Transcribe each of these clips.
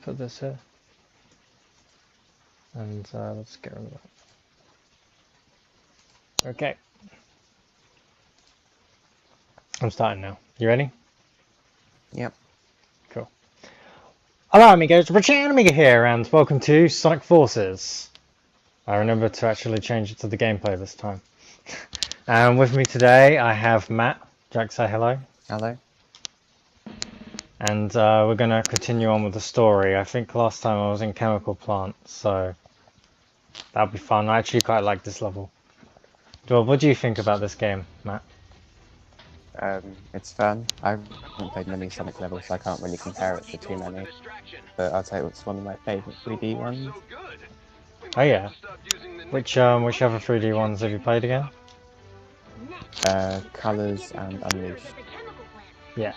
put this here. And let's get rid of that. Okay. I'm starting now. You ready? Yep. Cool. Hello amigos, Richard Amiga here, and welcome to Sonic Forces. I remember to actually change it to the gameplay this time. And with me today I have Matt. Jack, say hello. Hello. And we're going to continue on with the story. I think last time I was in Chemical Plant, so that'll be fun. I actually quite like this level. Well, what do you think about this game, Matt? It's fun. I haven't played many Sonic levels, so I can't really compare it to too many. But I'll say it's one of my favourite 3D ones. Oh yeah. Which other 3D ones have you played again? Colors and Unleashed. Yeah.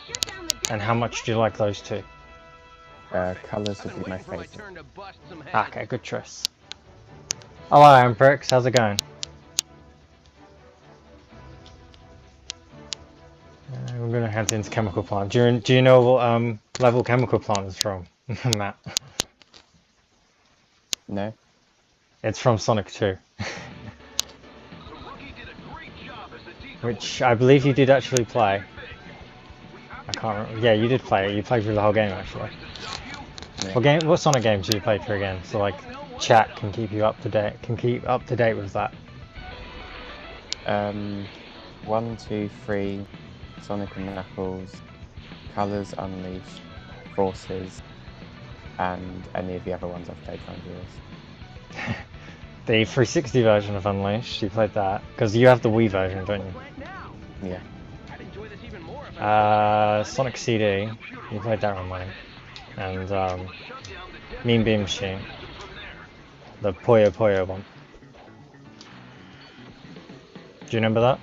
And how much do you like those two? Colors would be my favourite. Okay, good choice. Hello, Ambrix. How's it going? We're gonna head into Chemical Plant. Do you know what level Chemical Plant is from, Matt? No? It's from Sonic 2. Which I believe you did actually play. I can't remember. Yeah, you did play it. You played through the whole game actually. Yeah. What Sonic games do you play through again? So like, chat can keep you up to date. Can keep up to date with that. 1, 2, 3, Sonic and Knuckles, Colors Unleashed, Forces, and any of the other ones I've played from yours. The 360 version of Unleashed, you played that because you have the Wii version, don't you? Yeah. Sonic CD, you played that on mine, and Mean Bean Machine, the Puyo Puyo one. Do you remember that?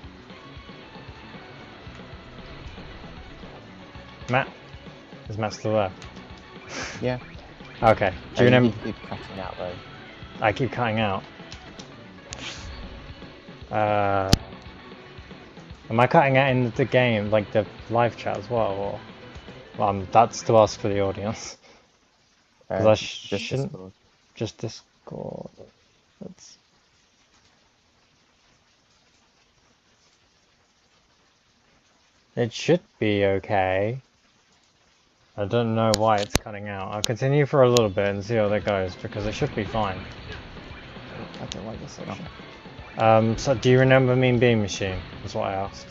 Matt? Is Matt still there? Yeah. Okay. Do you remember? You keep cutting out though. I keep cutting out. Am I cutting out in the game, like the live chat as well? Or, that's to ask for the audience. Because I shouldn't. Discord. Just Discord. Let's. It should be okay. I don't know why it's cutting out. I'll continue for a little bit and see how that goes because it should be fine. I don't like this section. Oh. So do you remember Mean Bean Machine? That's what I asked.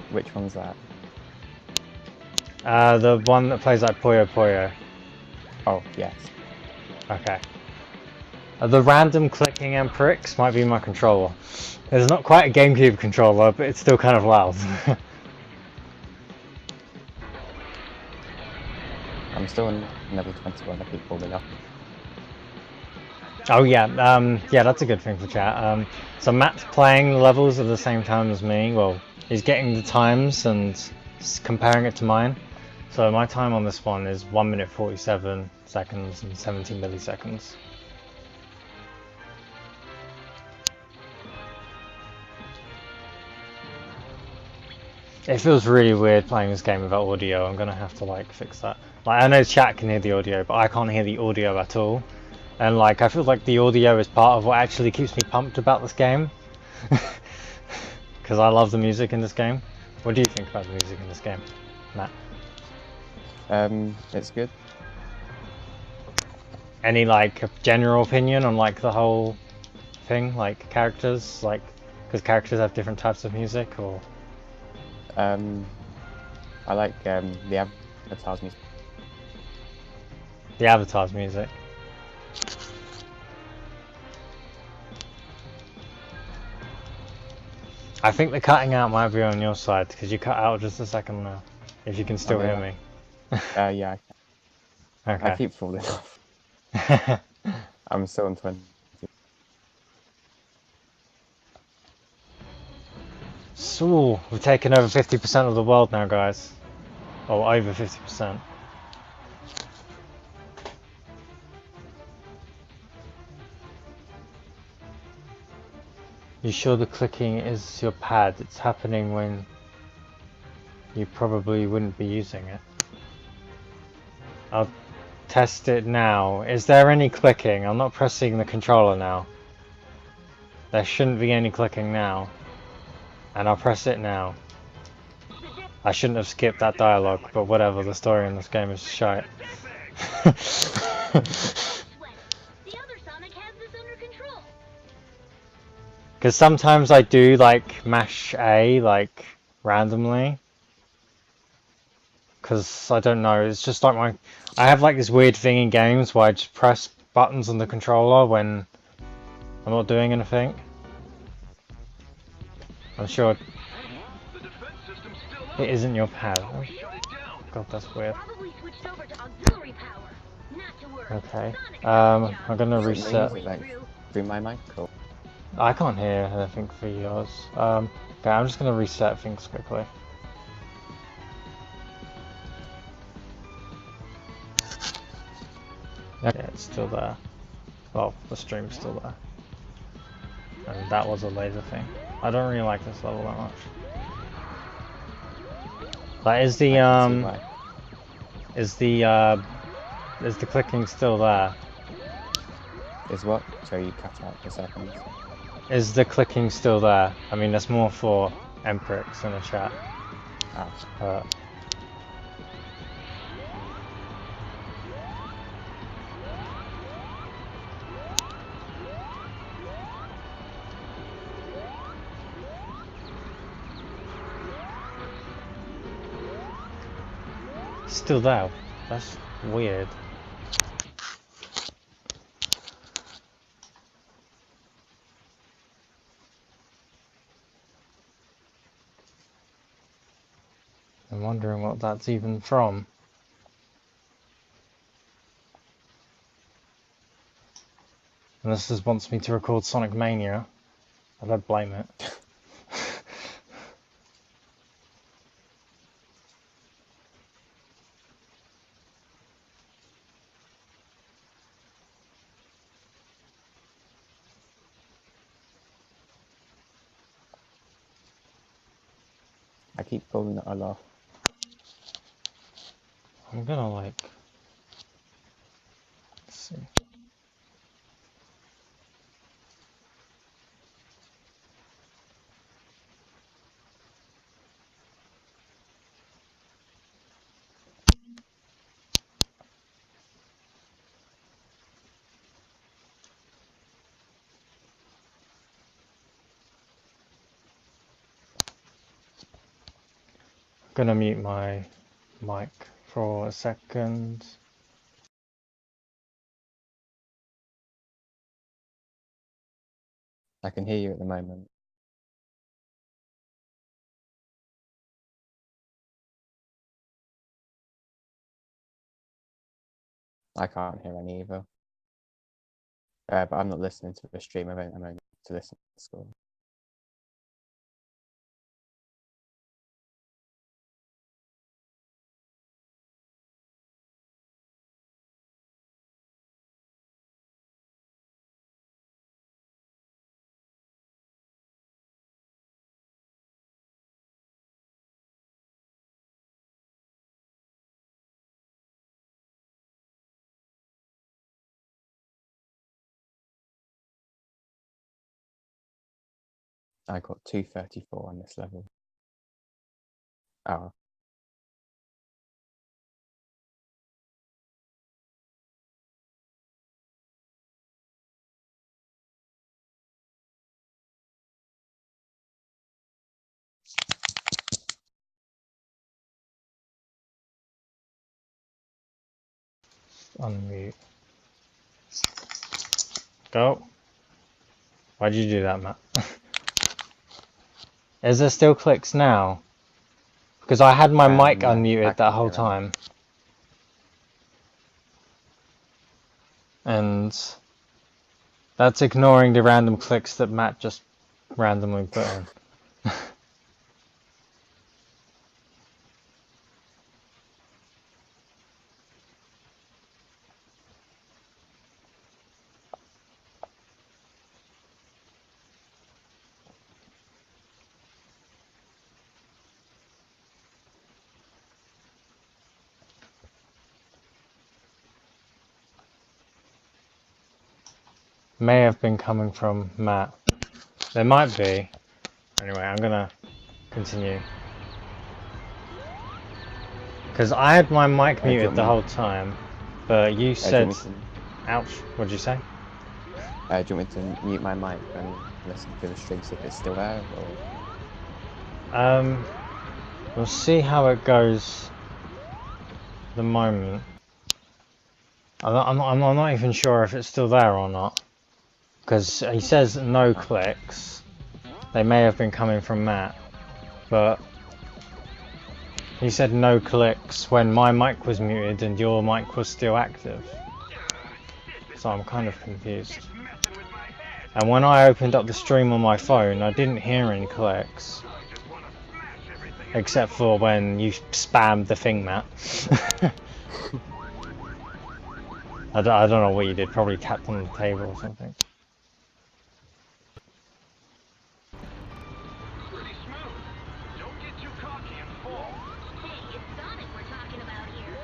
Which one's that? The one that plays like Puyo Puyo. Oh, yes. Okay. The random clicking and pricks might be my controller. It's not quite a GameCube controller, but it's still kind of loud. I'm still in level 21, I keep falling off. Oh yeah, yeah, that's a good thing for chat. So Matt's playing levels at the same time as me. Well, he's getting the times and comparing it to mine. So my time on this one is 1 minute 47 seconds and 70 milliseconds. It feels really weird playing this game without audio. I'm gonna have to like fix that. Like I know chat can hear the audio, but I can't hear the audio at all. And like I feel like the audio is part of what actually keeps me pumped about this game. Because I love the music in this game. What do you think about the music in this game, Matt? It's good. Any like general opinion on like the whole thing, like characters, like because characters have different types of music, or? I like the Avatar's music. The Avatar's music. I think the cutting out might be on your side because you cut out just a second now. If you can still hear me. Yeah, I can. Okay. I keep falling off. I'm still on 20. So we've taken over 50% of the world now, guys. Or over 50%. You sure the clicking is your pad? It's happening when you probably wouldn't be using it. I'll test it now. Is there any clicking? I'm not pressing the controller now. There shouldn't be any clicking now. And I'll press it now. I shouldn't have skipped that dialogue, but whatever, the story in this game is shite. Because sometimes I do like mash A like randomly. Because I don't know, it's just like I have like this weird thing in games where I just press buttons on the controller when I'm not doing anything. I'm sure it isn't your pad. Oh, God, that's weird. Okay, I'm gonna Is it me? reset. Is it like through my mic or? I can't hear anything for yours. Okay, I'm just gonna reset things quickly. Okay, it's still there. Well, the stream's still there. And that was a laser thing. I don't really like this level that much. But is the is the clicking still there? Is what? Sorry, you cut out for a second. Is the clicking still there? I mean, there's more for Emprix in the chat. Oh. Still there. That's weird. I'm wondering what that's even from. And this just wants me to record Sonic Mania. I don't blame it. I keep pulling it all off. I'm gonna like... Let's see. I'm gonna mute my mic for a second. I can hear you at the moment. I can't hear any either. But I'm not listening to the stream. I'm only to listen to the score. I got 234 on this level. Oh. Unmute. Go. Why'd you do that, Matt? Is there still clicks now? Because I had my mic No, unmuted that whole time. And that's ignoring the random clicks that Matt just randomly put in. may have been coming from Matt. There might be. Anyway, I'm gonna continue. Because I had my mic Do you muted want the me? whole time, but you Do you said, want me ouch, what'd you say? to, do you want me to mute my mic and listen to the stream, see if it's still there, or? We'll see how it goes at the moment. I'm not even sure if it's still there or not. Because he says no clicks. They may have been coming from Matt. But he said no clicks when my mic was muted and your mic was still active. So I'm kind of confused. And when I opened up the stream on my phone, I didn't hear any clicks. Except for when you spammed the thing, Matt. I don't know what you did, probably tapped on the table or something. Pretty smooth. Don't get too cocky and fall. Hey, it's Sonic we're talking about here.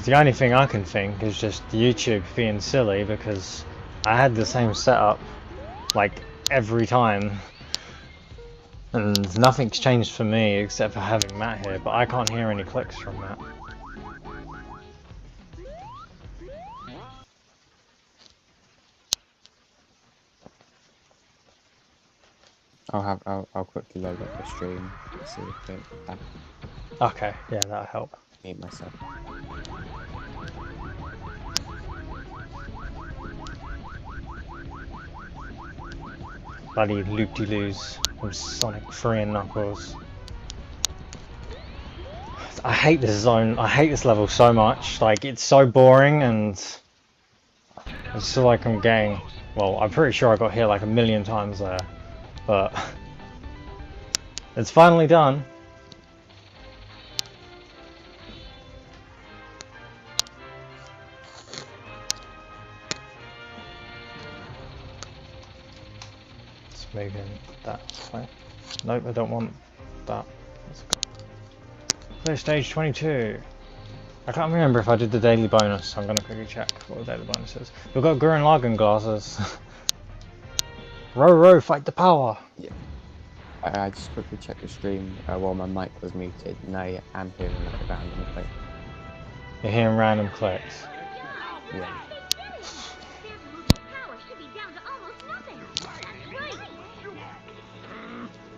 The only thing I can think is just YouTube being silly because I had the same setup like every time and nothing's changed for me except for having Matt here, but I can't hear any clicks from Matt. I'll quickly load up the stream and see if it Okay, yeah, that'll help. mute myself. Bloody loop-de-loos from Sonic 3 and Knuckles. I hate this zone, I hate this level so much, like it's so boring and I just feel like I'm getting, well, I'm pretty sure I got hit like a million times there, but it's finally done. Let's move in that way. Nope, I don't want that. Let's go. Clear stage 22. I can't remember if I did the daily bonus, so I'm going to quickly check what the daily bonus is. We've got Gurren Lagann glasses. Row, fight the power! Yeah. I just quickly checked the stream while my mic was muted, and I am hearing like a random click. You're hearing random clicks. Yeah. Their movement power should be down to almost nothing. That's right.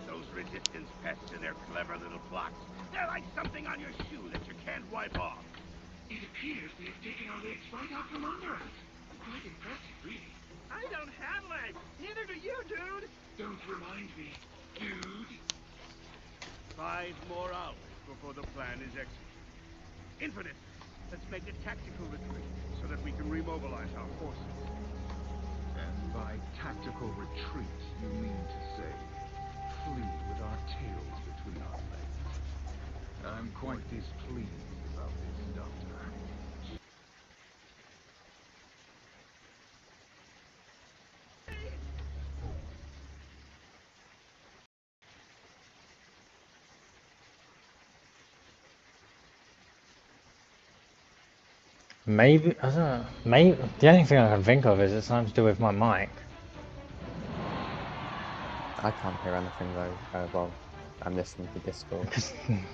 Those resistance pests and their clever little blocks. They're like something on your shoe that you can't wipe off. It appears they've taken our legs right out from under us. Quite impressive, really. I don't have legs. Neither do you, dude. Don't remind me, dude. 5 more hours before the plan is executed. Infinite, let's make a tactical retreat so that we can remobilize our forces. And by tactical retreat, you mean to say, flee with our tails between our legs. I'm quite displeased about this, Doctor. Maybe, I don't know, maybe, the only thing I can think of is it's something to do with my mic. I can't hear anything though. Well, I'm listening to Discord.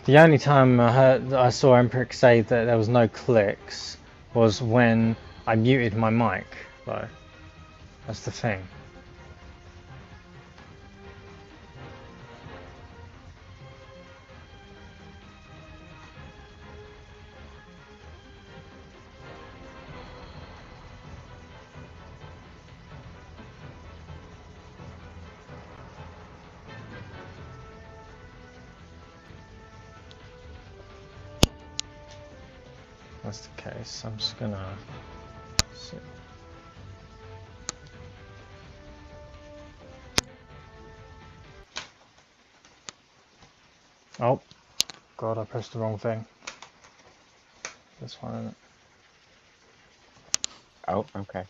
The only time I saw Emperich say that there was no clicks was when I muted my mic, though. That's the thing. That's the case. I'm just gonna see. Oh, God, I pressed the wrong thing. This one, isn't Oh, okay.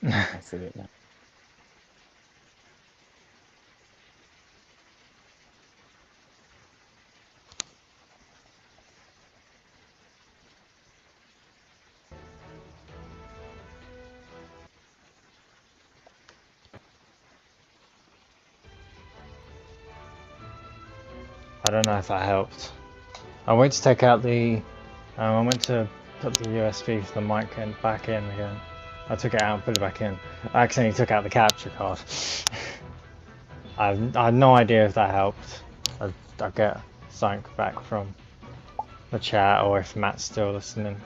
it? I see it now. I don't know if that helped. I went to take out the... I went to put the USB for the mic back in again. I took it out and put it back in. I accidentally took out the capture card. I had no idea if that helped. I get something back from the chat or if Matt's still listening.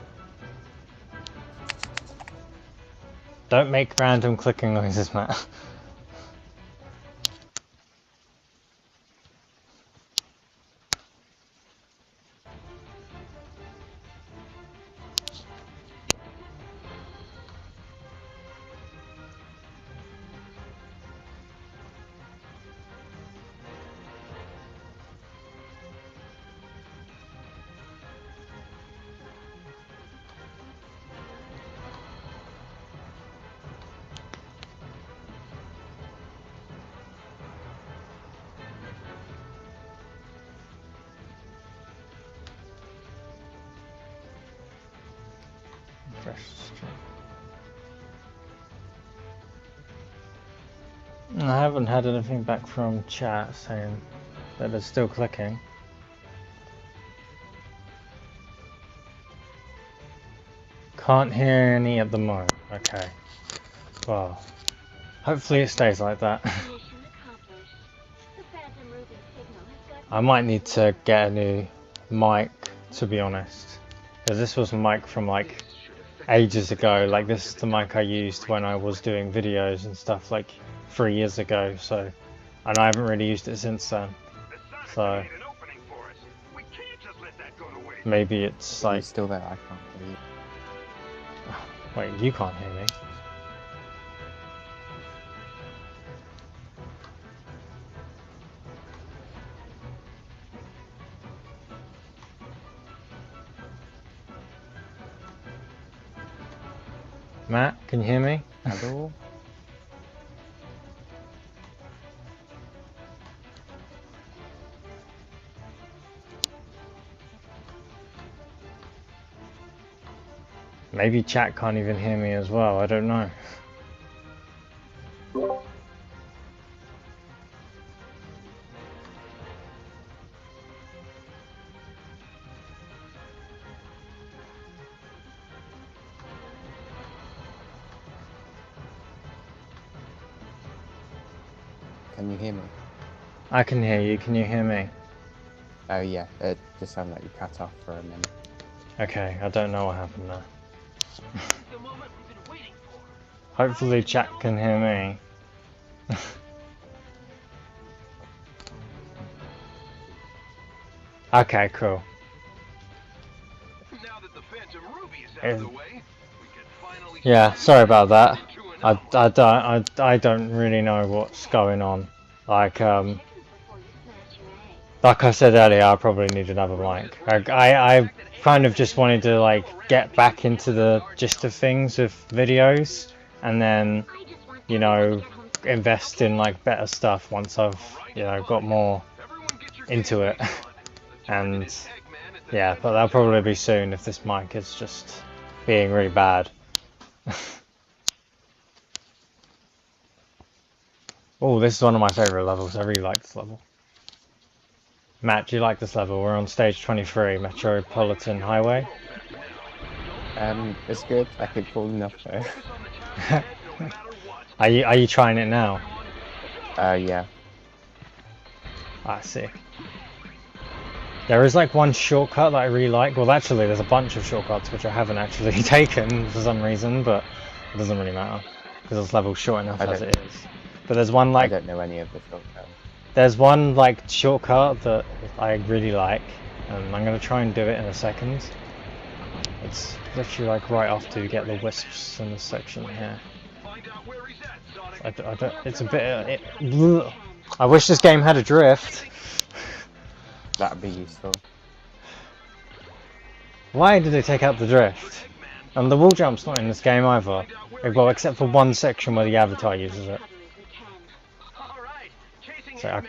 Don't make random clicking noises, Matt. I haven't had anything back from chat saying that it's still clicking. Can't hear any at the moment. Okay. Well, hopefully it stays like that. Mission accomplished. The Phantom Ruby signal has got I might need to get a new mic, to be honest. Because this was a mic from like ages ago. Like this is the mic I used when I was doing videos and stuff like 3 years ago. So, and I haven't really used it since then. So maybe it's Are you like, still there? I can't hear you. wait, you can't hear me. Matt, can you hear me? Hello? Maybe chat can't even hear me as well, I don't know. Can you hear me? I can hear you, can you hear me? Oh yeah, it just sounded like you cut off for a minute. Okay, I don't know what happened there. Hopefully chat can hear me. Okay, cool. Yeah, sorry about that. I don't really know what's going on. Like chickens before you smash your eggs. like I said earlier, I probably need another mic. I kind of just wanted to like get back into the gist of things with videos, and then I just want you everyone to know get home safe. invest in like better stuff once I've got more into it. And yeah, but that'll probably be soon if this mic is just being really bad. Oh, this is one of my favorite levels. I really like this level. Matt, do you like this level? We're on stage 23, Metropolitan Highway. It's good. I keep falling off though. Are you trying it now? Yeah. I see. There is like one shortcut that I really like. Well, actually, there's a bunch of shortcuts which I haven't actually taken for some reason, but it doesn't really matter because this level's short enough as it is. But there's one I like don't know any of the shortcuts. there's one like shortcut that I really like, and I'm gonna try and do it in a second. It's literally like right after you get the wisps in this section here. I don't, it's a bit. I wish this game had a drift. That'd be useful. Why did they take out the drift? And the wall jump's not in this game either. Well, except for one section where the avatar uses it. So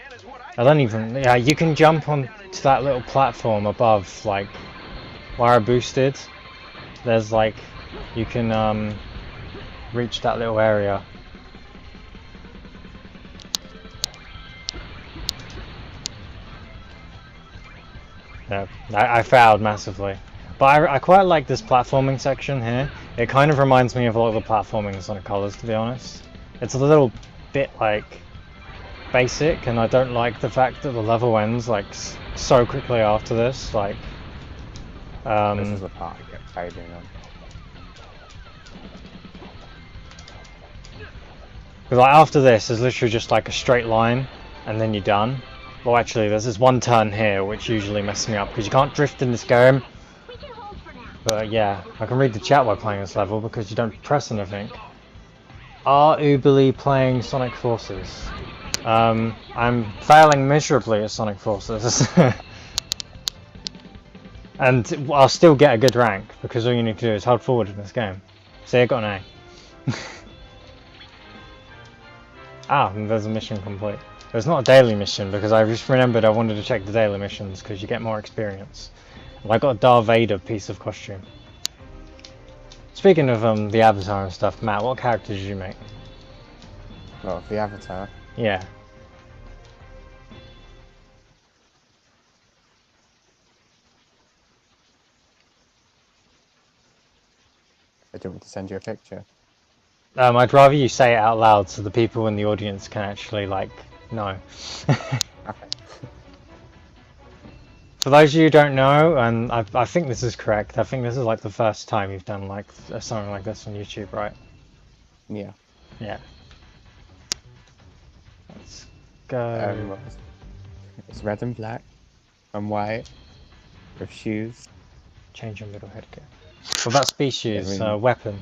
I don't even. Yeah, you can jump on to that little platform above, like where I boosted. There's like you can reach that little area. Yeah, I failed massively. But I quite like this platforming section here. It kind of reminds me of a lot of the platforming in Sonic Colors, to be honest. It's a little bit like basic, and I don't like the fact that the level ends like so quickly after this. Like, This is the part I get fading on. because like after this, there's literally just like a straight line, and then you're done. Well, actually, there's this one turn here which usually messes me up because you can't drift in this game. We can hold for now. But yeah, I can read the chat while playing this level because you don't press anything. Are Ubili playing Sonic Forces? I'm failing miserably at Sonic Forces. And I'll still get a good rank because all you need to do is hold forward in this game. See, I got an A. Ah, and there's a mission complete. There's not a daily mission because I just remembered I wanted to check the daily missions because you get more experience. And I got a Darth Vader piece of costume. Speaking of the Avatar and stuff, Matt, what character did you make? Well, the Avatar. Yeah. I do want me to send you a picture. I'd rather you say it out loud so the people in the audience can actually, like, know. Okay. For those of you who don't know, and I think this is correct, I think this is like the first time you've done like something like this on YouTube, right? Yeah. Yeah. Let's go. It's red and black and white with shoes. Change your middle headgear. What about species? Yeah, I mean- Weapon.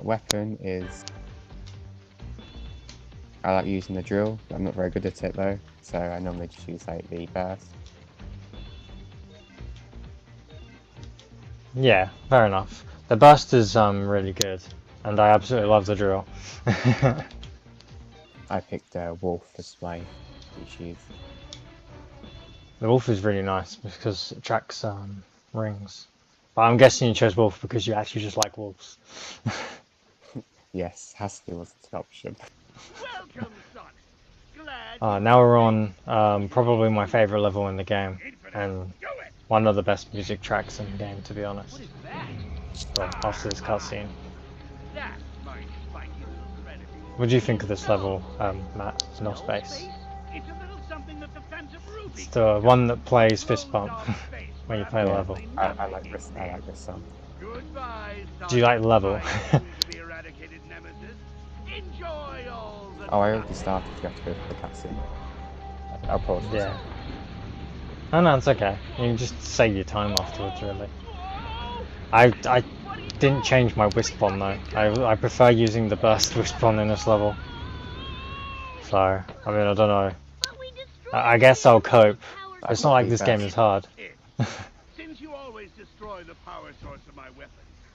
Weapon is. I like using the drill. I'm not very good at it though, so I normally just use like the burst. Yeah, fair enough. The burst is really good, and I absolutely love the drill. I picked wolf as my species. The wolf is really nice because it tracks rings. But I'm guessing you chose wolf because you actually just like wolves. Yes, Husky was an option. Welcome, Sonic. Glad Now we're on probably my favorite level in the game, and do it. one of the best music tracks in the game, to be honest. What is that? Well, after this cutscene. That's my spiky little thread. What do you think of this level, Matt? No Space. It's a little something that the Phantom Ruby. It's the one that plays Fist Bump when you play the Yeah, level. I like this. I like this song. Goodbye, Do you like the level? my soon-to-be eradicated nemesis. Enjoy all the Oh, I already started. You have to go for the cutscene. I'll pause. this. Yeah. Oh no, it's okay. You can just save your time afterwards, really. I didn't change my Wisp-On though. I prefer using the burst Wisp-On in this level. So, I mean, I don't know. But we destroyed I guess I'll cope. power It's not like this game is hard. Since you always destroy the power source of my weapon,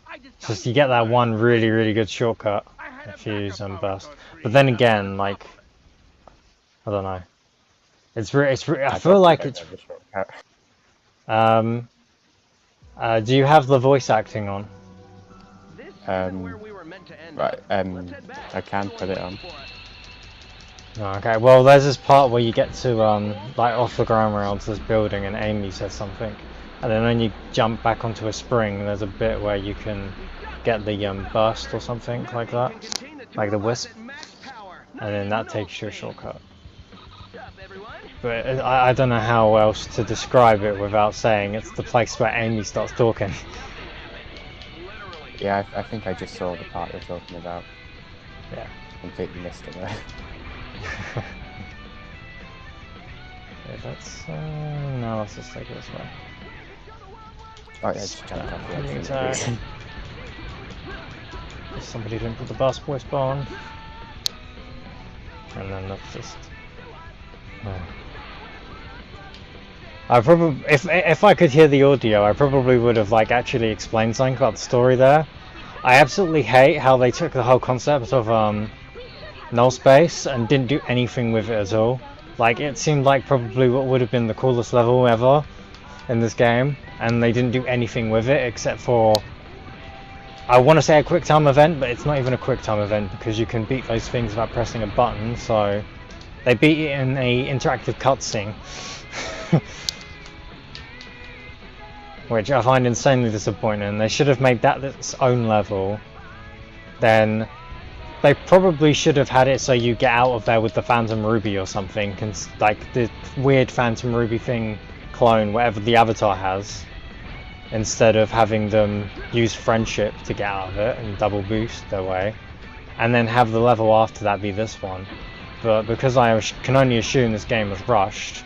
I decided Just you get that one really, really good shortcut I had a if you use backup power burst. source for But each then level. again, like, I don't know. I feel definitely like don't it's. know the shortcut. Do you have the voice acting on? This Um, isn't where we were meant to end Right. up. Let's head back. I can put it on. No, okay. Well, there's this part where you get to like off the ground around this building, and Amy says something, and then when you jump back onto a spring, there's a bit where you can get the burst or something like that, like the wisp, and then that takes you a shortcut. But I don't know how else to describe it without saying it's the place where Amy starts talking. Yeah, I think I just saw the part you're talking about. Yeah. Completely missed it though. Yeah, that's no, let's just take it this way. Oh yeah, just jumped off the edge. Means, didn't we? Somebody didn't put the bus voice on. And then that's just. I probably, if I could hear the audio, I probably would have like actually explained something about the story there. I absolutely hate how they took the whole concept of null space and didn't do anything with it at all. Like it seemed like probably what would have been the coolest level ever in this game, and they didn't do anything with it except for, I want to say a quick time event, but it's not even a quick time event because you can beat those things without pressing a button. So They beat it in a interactive cutscene. Which I find insanely disappointing. They should have made that its own level. Then they probably should have had it so you get out of there with the Phantom Ruby or something, like the weird Phantom Ruby thing clone, whatever the Avatar has, instead of having them use friendship to get out of it and double boost their way, and then have the level after that be this one. But because I can only assume this game was rushed,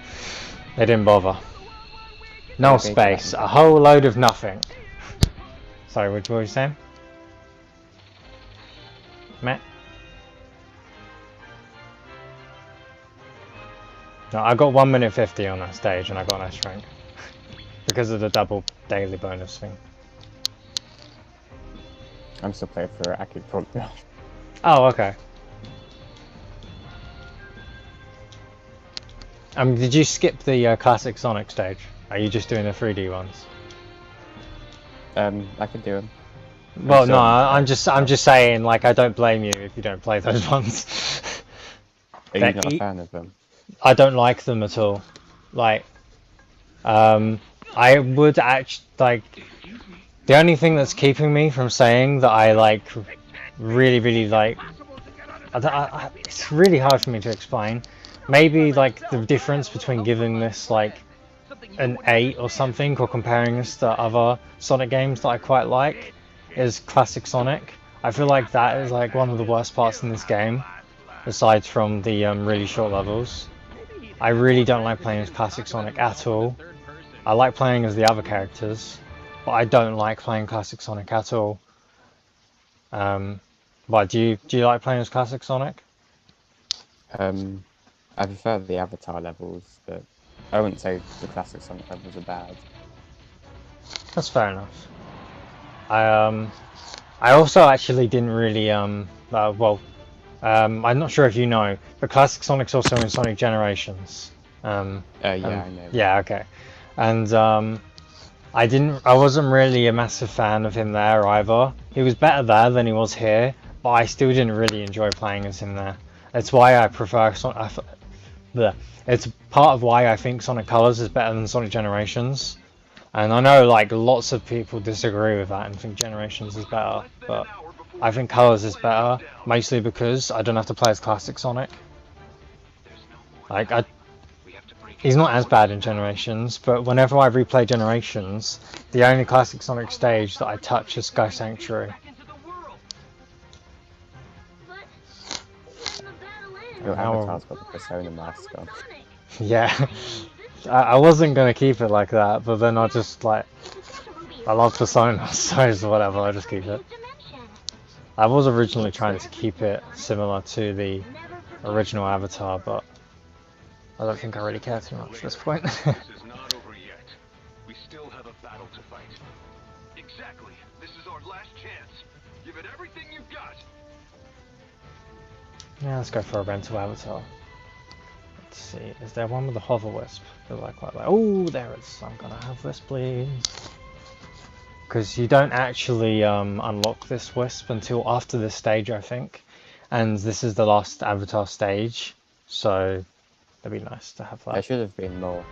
they didn't bother. No space, a whole load of nothing. Sorry, what were you saying? Matt? No, I got 1 minute 50 on that stage and I got nice rank. Because of the double daily bonus thing. I'm still playing for Akid Front. Oh, okay. Did you skip the classic Sonic stage? Are you just doing the 3D ones? I could do them. Well, no, I'm just saying, like, I don't blame you if you don't play those ones. Are you not a fan of them? I don't like them at all. Like, I would actually, like, the only thing that's keeping me from saying that I, like, really like, it's really hard for me to explain. Maybe, like, the difference between giving this, like, an 8 or something, or comparing this to other Sonic games that I quite like, is Classic Sonic. I feel like that is, like, one of the worst parts in this game, aside from the really short levels. I really don't like playing as Classic Sonic at all. I like playing as the other characters, but I don't like playing Classic Sonic at all. But do you like playing as Classic Sonic? I prefer the Avatar levels, but I wouldn't say the Classic Sonic levels are bad. That's fair enough. I also actually didn't really I'm not sure if you know, but Classic Sonic's also in Sonic Generations. Yeah, I know. Yeah, okay. And I wasn't really a massive fan of him there either. He was better there than he was here, but I still didn't really enjoy playing as him there. That's why I prefer it's part of why I think Sonic Colors is better than Sonic Generations. And I know, like, lots of people disagree with that and think Generations is better, but I think Colors is better, mostly because I don't have to play as Classic Sonic. Like, he's not as bad in Generations, but whenever I replay Generations, the only Classic Sonic stage that I touch is Sky Sanctuary. Your Avatar's got the Persona mask on. Yeah, I wasn't going to keep it like that, but then I just, like, I love Persona, so it's whatever, I'll just keep it. I was originally trying to keep it similar to the original Avatar, but I don't think I really care too much at this point. This is not over yet. We still have a battle to fight. Exactly. This is our last chance. Give it everything you've got. Yeah, let's go for a rental Avatar. Let's see, is there one with the Hover Wisp? Because I quite like. Oh, there it is. I'm gonna have this, please. Because you don't actually unlock this Wisp until after this stage, I think. And this is the last Avatar stage, so it'd be nice to have that. There should have been more.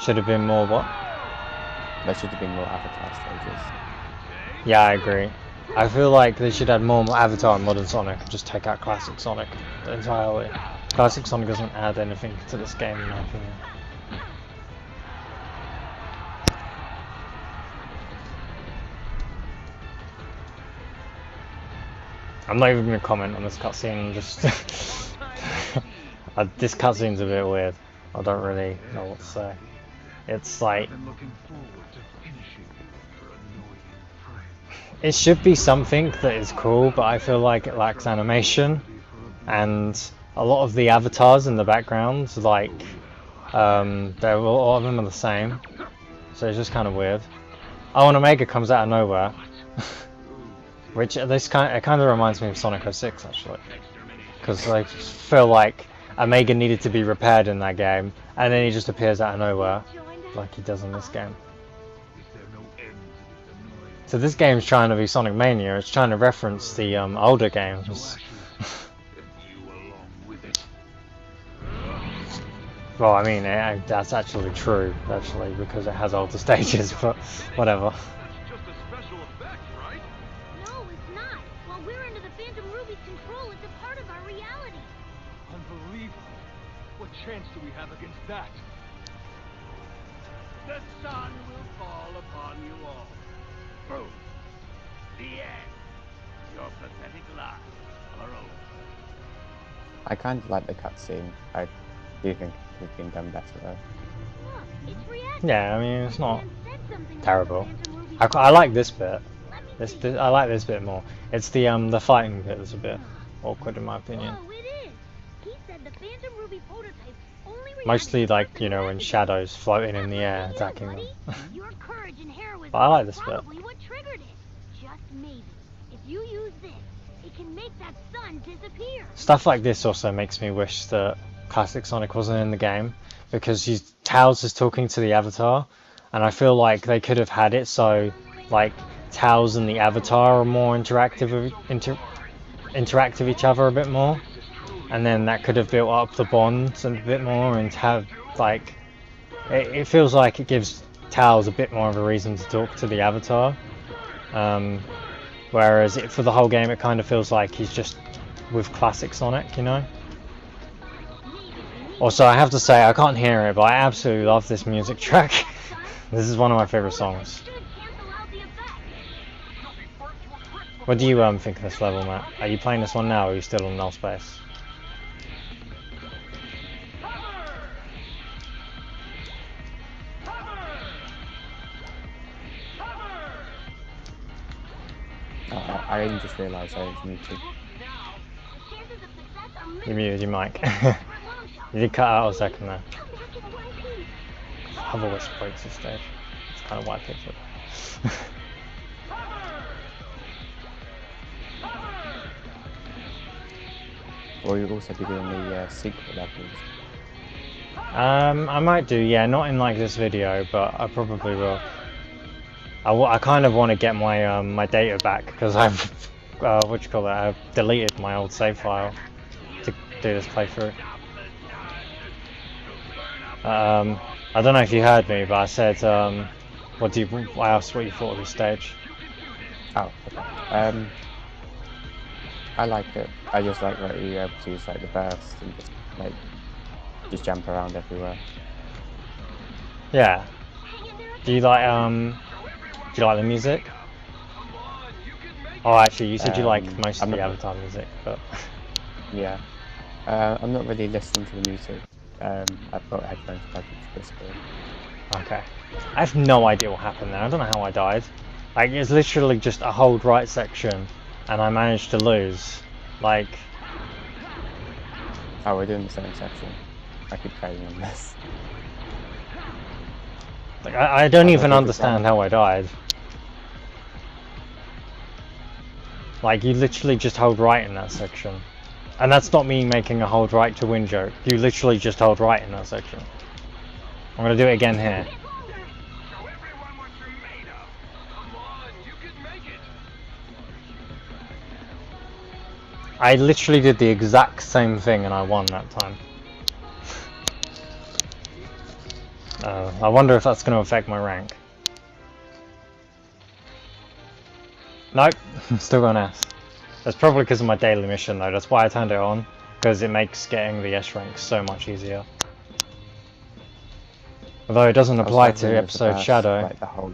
Should have been more what? There should have been more Avatar stages. Yeah, I agree. I feel like they should add more Avatar and Modern Sonic and just take out Classic Sonic entirely. Classic Sonic doesn't add anything to this game, in my opinion. I'm not even going to comment on this cutscene, just... this cutscene's a bit weird. I don't really know what to say. It's like... It should be something that is cool, but I feel like it lacks animation, and a lot of the avatars in the background, like, a lot of them are the same, so it's just kind of weird. Oh, and Omega comes out of nowhere, which it kind of reminds me of Sonic 06 actually, because I feel like Omega needed to be repaired in that game, and then he just appears out of nowhere, like he does in this game. So this game's trying to be Sonic Mania, it's trying to reference the older games, And you along with it. Well, I mean, that's actually true, actually, because it has older stages, but whatever. That's just a special effect, right? No, it's not. While we're under the Phantom Ruby's control, it's a part of our reality. Unbelievable. What chance do we have against that? The sun will fall upon you all. Boom. The end. Your pathetic lives are over. I kind of like the cutscene. I do think it's been done better though. Look, it's reacting. Yeah, I mean, it's not And said something about terrible. the Phantom Ruby's I like this bit. Let me see. I like this bit more. It's the fighting bit that's a bit awkward in my opinion. Whoa, it is. He said the Phantom Ruby prototype only reacts Mostly to like, something you know, when magical. Shadow's floating in the That's air what attacking you, them. buddy. Your courage and heroism But I like is this bit. probably what triggered it. Just maybe. If you use this, it can make that sun disappear. Stuff like this also makes me wish that Classic Sonic wasn't in the game, because Tails is talking to the Avatar, and I feel like they could have had it so, like, Tails and the Avatar are more interact with each other a bit more, and then that could have built up the bonds a bit more, and have, like, it feels like it gives Tails a bit more of a reason to talk to the Avatar, whereas for the whole game it kind of feels like he's just with Classic Sonic, you know? Also, I have to say, I can't hear it, but I absolutely love this music track. This is one of my favorite songs. Should cancel out the effect. What do you think of this level, Matt? Are you playing this one now, or are you still on null space? I only just realised I was muted. The chances of success are You minimal. muted your mic. Long shot. You did cut out a second there. Come back in one piece. Hover Wisp breaks this stage. That's kind of why I picked it. Or you'll also be doing the secret levels. I might do, yeah, not in like this video, but I probably will. I kind of want to get my my data back, because I've what you call it? I've deleted my old save file to do this playthrough. I don't know if you heard me, but I said I asked what you thought of this stage. Oh, okay. I like it. I just like that you're able to use like the burst and just jump around everywhere. Yeah. Do you like the music? Oh, actually, you said you like most of I'm the not- Avatar music, but Yeah. I'm not really listening to the music. I've got headphones plugged into Discord. okay. I have no idea what happened there. I don't know how I died. Like, it's literally just a hold right section, and I managed to lose. Like, Oh, we're doing the same section. I keep carrying on this. I don't I even think it's understand how I died. Like, you literally just hold right in that section. And that's not me making a hold right to win joke. You literally just hold right in that section. I'm gonna do it again here. Show everyone what you're made of. Come on, you can make it. I literally did the exact same thing and I won that time. I wonder if that's going to affect my rank. Nope, still got an S. That's probably because of my daily mission though, that's why I turned it on. Because it makes getting the S rank so much easier. Although it doesn't apply to episode Shadow. Like I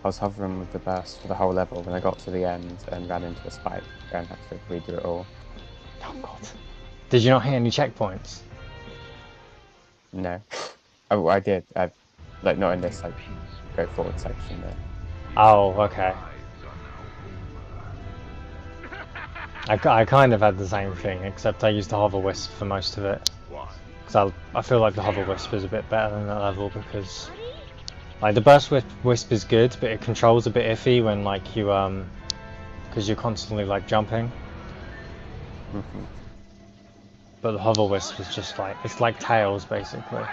was hovering with the burst for the whole level when I got to the end and ran into a spike and had to redo it all. Oh god. Did you not hit any checkpoints? No. Oh, I did. Like not in this like go forward section there. Oh, okay. I kind of had the same thing, except I used the Hover Wisp for most of it. Because I feel like the Hover Wisp is a bit better than that level, because like the Burst Wisp is good, but it controls a bit iffy when like you because you're constantly like jumping. Mhm. But the Hover Wisp is just like, it's like Tails basically.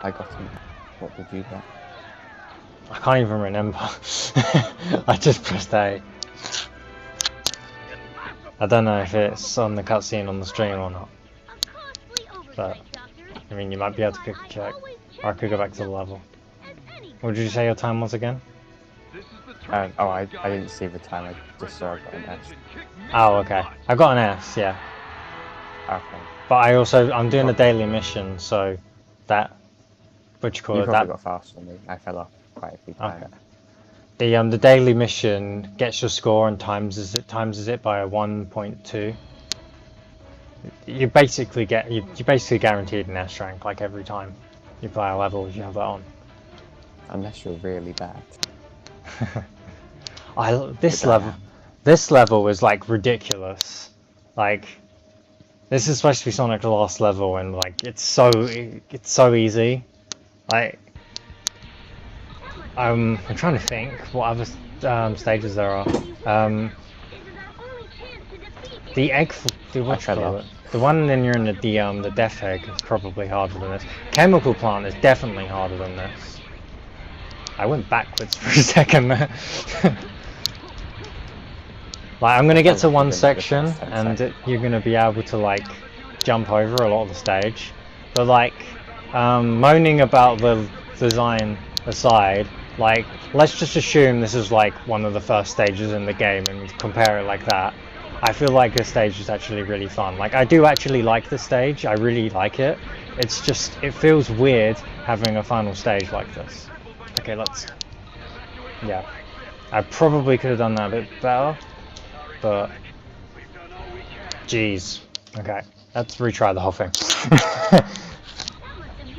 I got him. What did you get? I can't even remember. I just pressed A. I don't know if it's on the cutscene on the stream or not. A costly oversight, But, Doctor. I mean, you might be able to pick a check. Always Or I could go back to the level. What did you say your time was again? This is the Oh, I didn't see the time. I just saw I got an S. Oh, okay. I got an S, yeah. Okay. But I'm doing a daily mission, so that, what you call You it, probably that, got faster than me. I fell off quite a few okay. times. The daily mission gets your score and times it by a 1.2. You basically guaranteed an S rank like every time you play a level if you have that on. Unless you're really bad. This Which I am. this level is like ridiculous. Like, this is supposed to be Sonic the last level, and like it's so easy. Like, I'm trying to think what other stages there are. The egg, what you call it? The one then you're in the death egg is probably harder than this. Chemical plant is definitely harder than this. I went backwards for a second there. Like, I'm gonna get to one section and you're gonna be able to like jump over a lot of the stage, but like moaning about the design aside, like let's just assume this is like one of the first stages in the game and compare it like that. I feel like this stage is actually really fun. Like, I do actually like the stage. I really like it. It's just, it feels weird having a final stage like this. Okay, yeah. I probably could have done that a bit better, but jeez. Okay, let's retry the whole thing.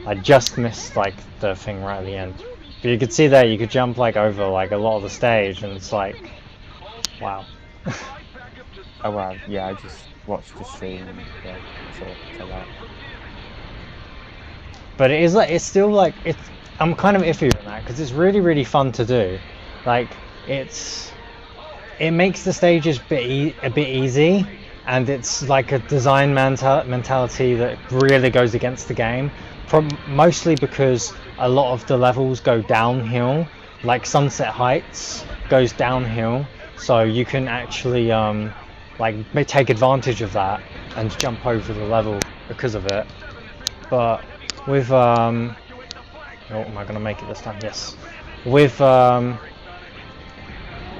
I just missed like the thing right at the end. But you could see there, you could jump like over like a lot of the stage, and it's like, wow. Oh wow, yeah, I just watched the stream and yeah, saw that. But it is like, it's still like, I'm kind of iffy on that because it's really, really fun to do. Like, it makes the stages a bit easy, and it's like a design mentality that really goes against the game. Mostly because a lot of the levels go downhill, like Sunset Heights goes downhill, so you can actually like take advantage of that and jump over the level because of it. But with oh, am I gonna make it this time? Yes. With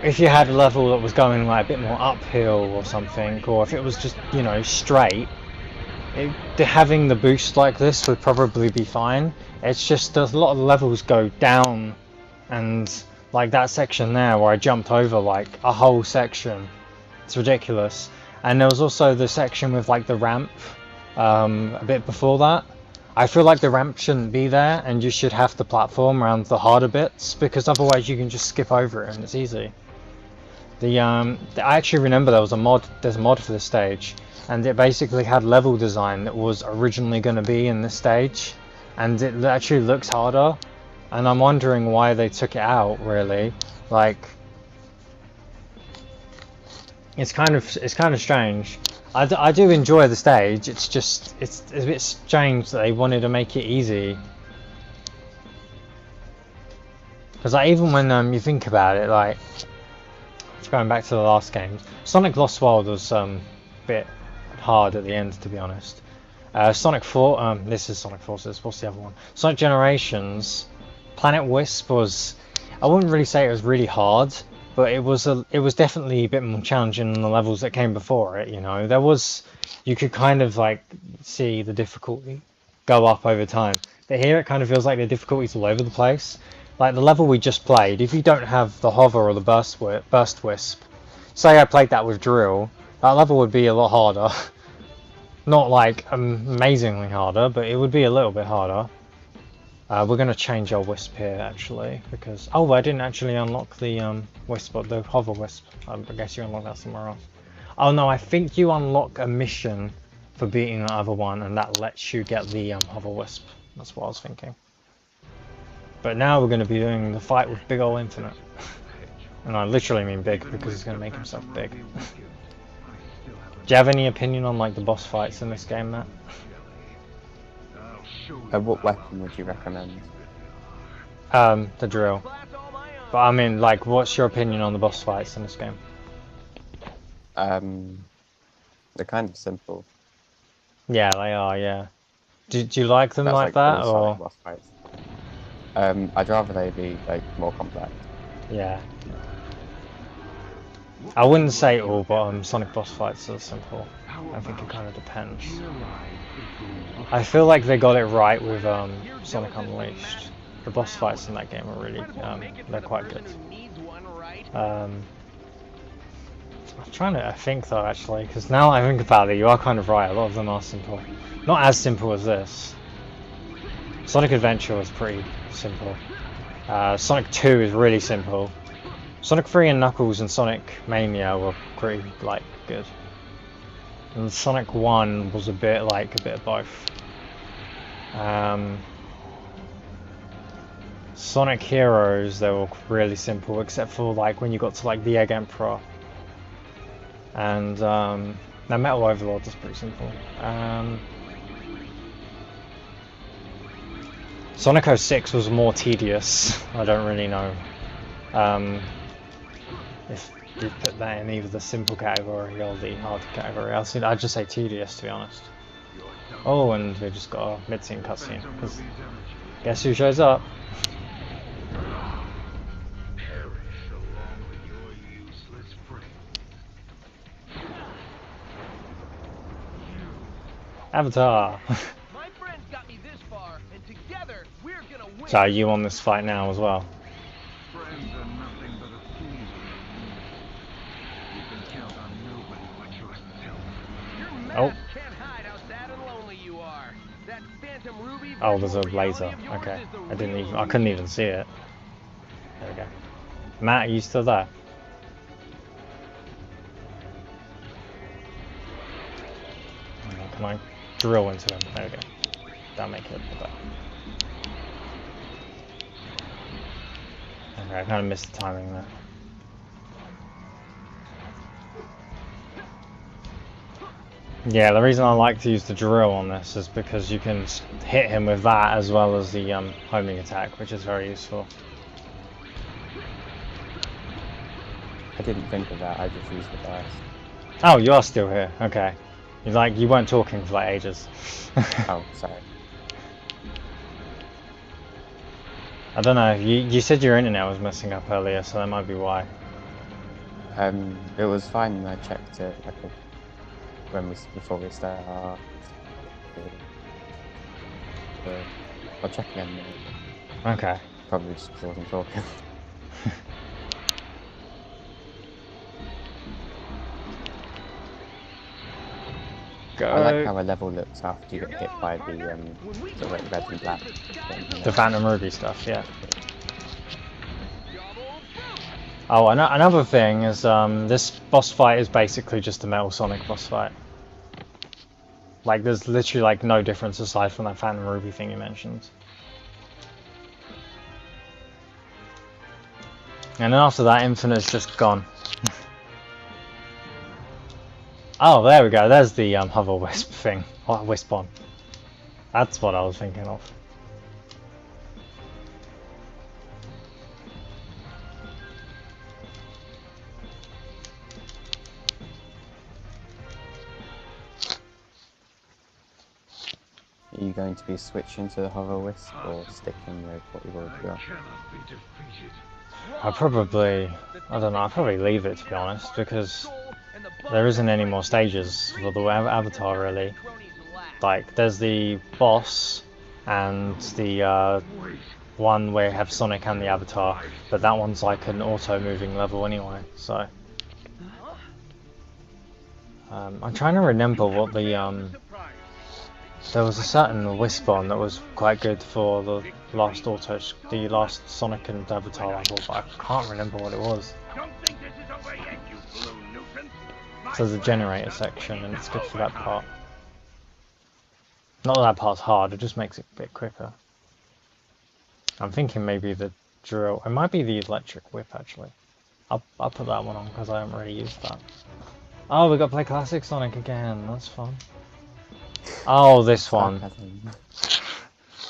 if you had a level that was going like a bit more uphill or something, or if it was just, you know, straight, having the boost like this would probably be fine. It's just a lot of the levels go down, and like that section there where I jumped over like a whole section, it's ridiculous. And there was also the section with like the ramp a bit before that. I feel like the ramp shouldn't be there, and you should have the platform around the harder bits, because otherwise you can just skip over it and it's easy. I actually remember there's a mod for this stage, and it basically had level design that was originally going to be in this stage, and it actually looks harder, and I'm wondering why they took it out, really. Like, it's kind of strange. I do enjoy the stage, it's just, it's a bit strange that they wanted to make it easy. Because like, even when you think about it, like, going back to the last game, Sonic Lost World was a bit hard at the end, to be honest. Sonic 4, this is Sonic Forces, what's the other one? Sonic Generations, Planet Wisp was, I wouldn't really say it was really hard, but it was definitely a bit more challenging than the levels that came before it, you know. You could kind of like see the difficulty go up over time. But here it kind of feels like the difficulty's all over the place. Like the level we just played, if you don't have the hover or the burst wisp, say I played that with drill, that level would be a lot harder. Not like amazingly harder, but it would be a little bit harder. We're going to change our wisp here actually, because I didn't actually unlock the wisp, but the hover wisp. I guess you unlock that somewhere else. Oh no, I think you unlock a mission for beating the other one, and that lets you get the hover wisp. That's what I was thinking. But now we're going to be doing the fight with Big Ol' Infinite. And I literally mean big, because he's going to make himself big. Do you have any opinion on like the boss fights in this game, Matt? What weapon would you recommend? The drill. But I mean, like, what's your opinion on the boss fights in this game? They're kind of simple. Yeah, they are. Yeah. Do you like them That's like that, all Sonic or boss fights. I'd rather they be like more complex. yeah? I wouldn't say all, but Sonic boss fights are simple. I think it kind of depends. I feel like they got it right with Sonic Unleashed. The boss fights in that game are really, they're quite good. I'm trying to think though, actually, because now I think about it, you are kind of right. A lot of them are simple. Not as simple as this. Sonic Adventure was pretty simple. Sonic 2 is really simple. Sonic 3 and Knuckles and Sonic Mania were pretty, like, good. And Sonic 1 was a bit of both. Sonic Heroes, they were really simple, except for like when you got to like the Egg Emperor. And now Metal Overlord is pretty simple. Sonic 06 was more tedious. I don't really know if you put that in either the simple category or the hard category. I'd just say tedious, to be honest. Oh, and we just got a mid-scene cutscene. Because guess who shows up? Perish along with your useless friends. Avatar. My friends got me this far, and together we're gonna win. So are you on this fight now as well? Friends are nothing but a fool in you can count on nobody but yourself. Your Oh. mask can't hide how sad and lonely you are. That Phantom Ruby Oh, there's a virtual reality laser. of yours Okay, is the I couldn't even see it. There we go. Matt, are you still there? Can I drill into him? There we go. That'll make it better. Okay, I kind of missed the timing there. Yeah, the reason I like to use the drill on this is because you can hit him with that as well as the homing attack, which is very useful. I didn't think of that. I just used the burst. Oh, you are still here. Okay. You weren't talking for like ages. Oh, sorry. I don't know. You said your internet was messing up earlier, so that might be why. It was fine when I checked it like before we started. I'll check again. Okay. Probably just because I wasn't talking. Go. I like how a level looks after you get hit by the sort of like red and black. The Phantom Ruby stuff, yeah. Oh, another thing is this boss fight is basically just a Metal Sonic boss fight. Like, there's literally like no difference aside from that Phantom Ruby thing you mentioned. And then after that, Infinite's just gone. Oh, there we go. There's the hover wisp thing. Wisp on. That's what I was thinking of. Are you going to be switching to the hover wisp or sticking with what you've already got? Cannot be defeated. I don't know, I'll probably leave it, to be honest, because there isn't any more stages for the Avatar, really. Like, there's the boss and the one where you have Sonic and the Avatar, but that one's like an auto-moving level anyway, so... I'm trying to remember what the there was a certain Wisp on that was quite good for the last Sonic and Avatar level, but I can't remember what it was. Don't think this is over yet, you blue nuisance. So there's a generator section, and it's good for that part. Not that that part's hard, it just makes it a bit quicker. I'm thinking maybe the drill, it might be the electric whip actually. I'll put that one on because I haven't really used that. Oh, we got to play Classic Sonic again, that's fun. Oh, this one.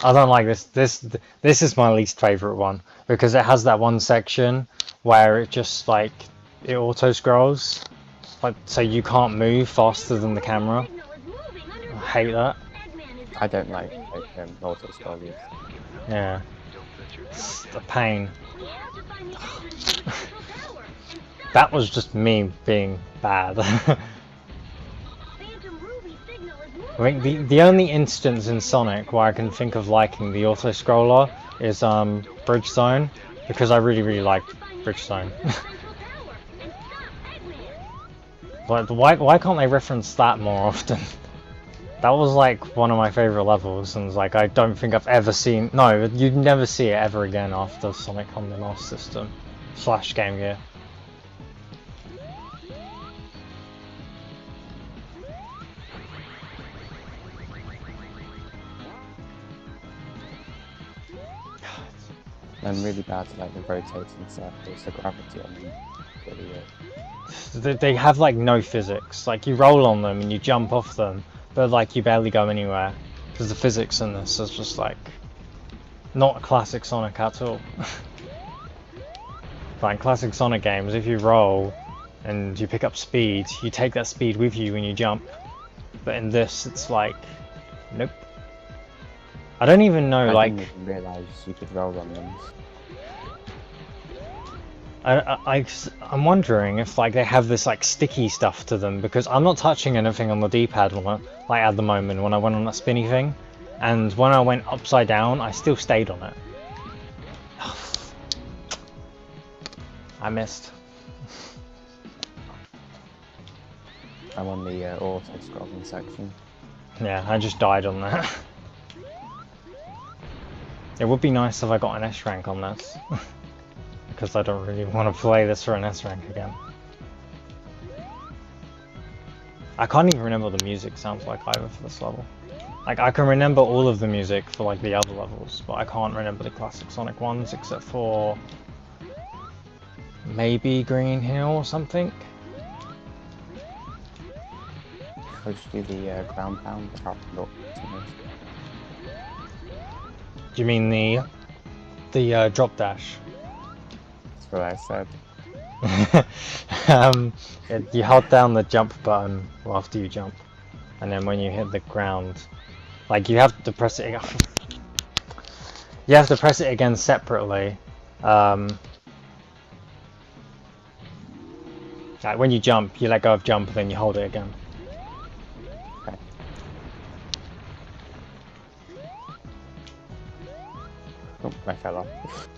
I don't like this. This is my least favorite one because it has that one section where it just like it auto scrolls, Like, so you can't move faster than the camera. I hate that. I don't like auto scrollers. Yeah. It's a pain. That was just me being bad. I think the only instance in Sonic where I can think of liking the auto scroller is Bridge Zone, because I really like Bridge Zone. But why can't they reference that more often? That was like one of my favorite levels, and like I don't think I've ever seen. No, you'd never see it ever again after Sonic on the Master System / Game Gear. I'm really bad at like the rotating circles, the gravity on them. Really weird. They have like no physics. Like you roll on them and you jump off them, but like you barely go anywhere because the physics in this is just like not classic Sonic at all. Like classic Sonic games, if you roll and you pick up speed, you take that speed with you when you jump. But in this, it's like, nope. I don't even know, I like... didn't even realise you could roll on them. I'm wondering if like they have this like sticky stuff to them, because I'm not touching anything on the D-pad like at the moment when I went on that spinny thing, and when I went upside down, I still stayed on it. I missed. I'm on the auto scrolling section. Yeah, I just died on that. It would be nice if I got an S rank on this, because I don't really want to play this for an S rank again. I can't even remember what the music sounds like either for this level. Like I can remember all of the music for like the other levels, but I can't remember the classic Sonic ones except for maybe Green Hill or something. Could you do the ground pound? I can't remember. Do you mean the drop dash? That's what I said. You hold down the jump button after you jump, and then when you hit the ground, like you have to press it. You have to press it again separately. Like when you jump, you let go of jump, and then you hold it again. Okay. Oh, I fell off.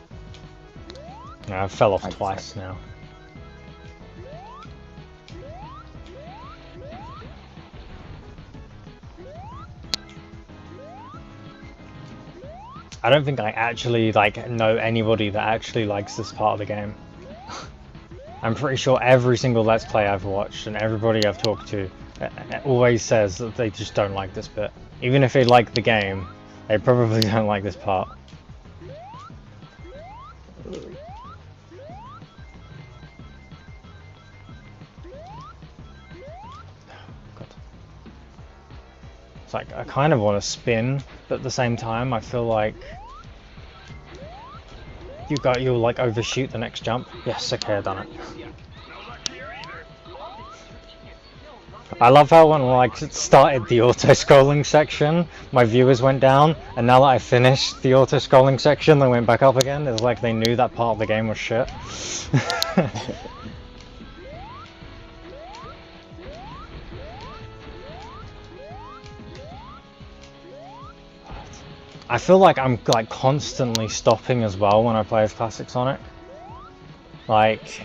Yeah, I fell off I twice now. I don't think I actually like know anybody that actually likes this part of the game. I'm pretty sure every single Let's Play I've watched and everybody I've talked to always says that they just don't like this bit. Even if they like the game, they probably don't like this part. God. It's like I kind of want to spin, but at the same time I feel like you'll like overshoot the next jump. Yes, okay, I've done it. I love how when like it started the auto-scrolling section, my viewers went down, and now that I finished the auto-scrolling section, they went back up again. It's like they knew that part of the game was shit. I feel like I'm like constantly stopping as well when I play as Classic Sonic. Like,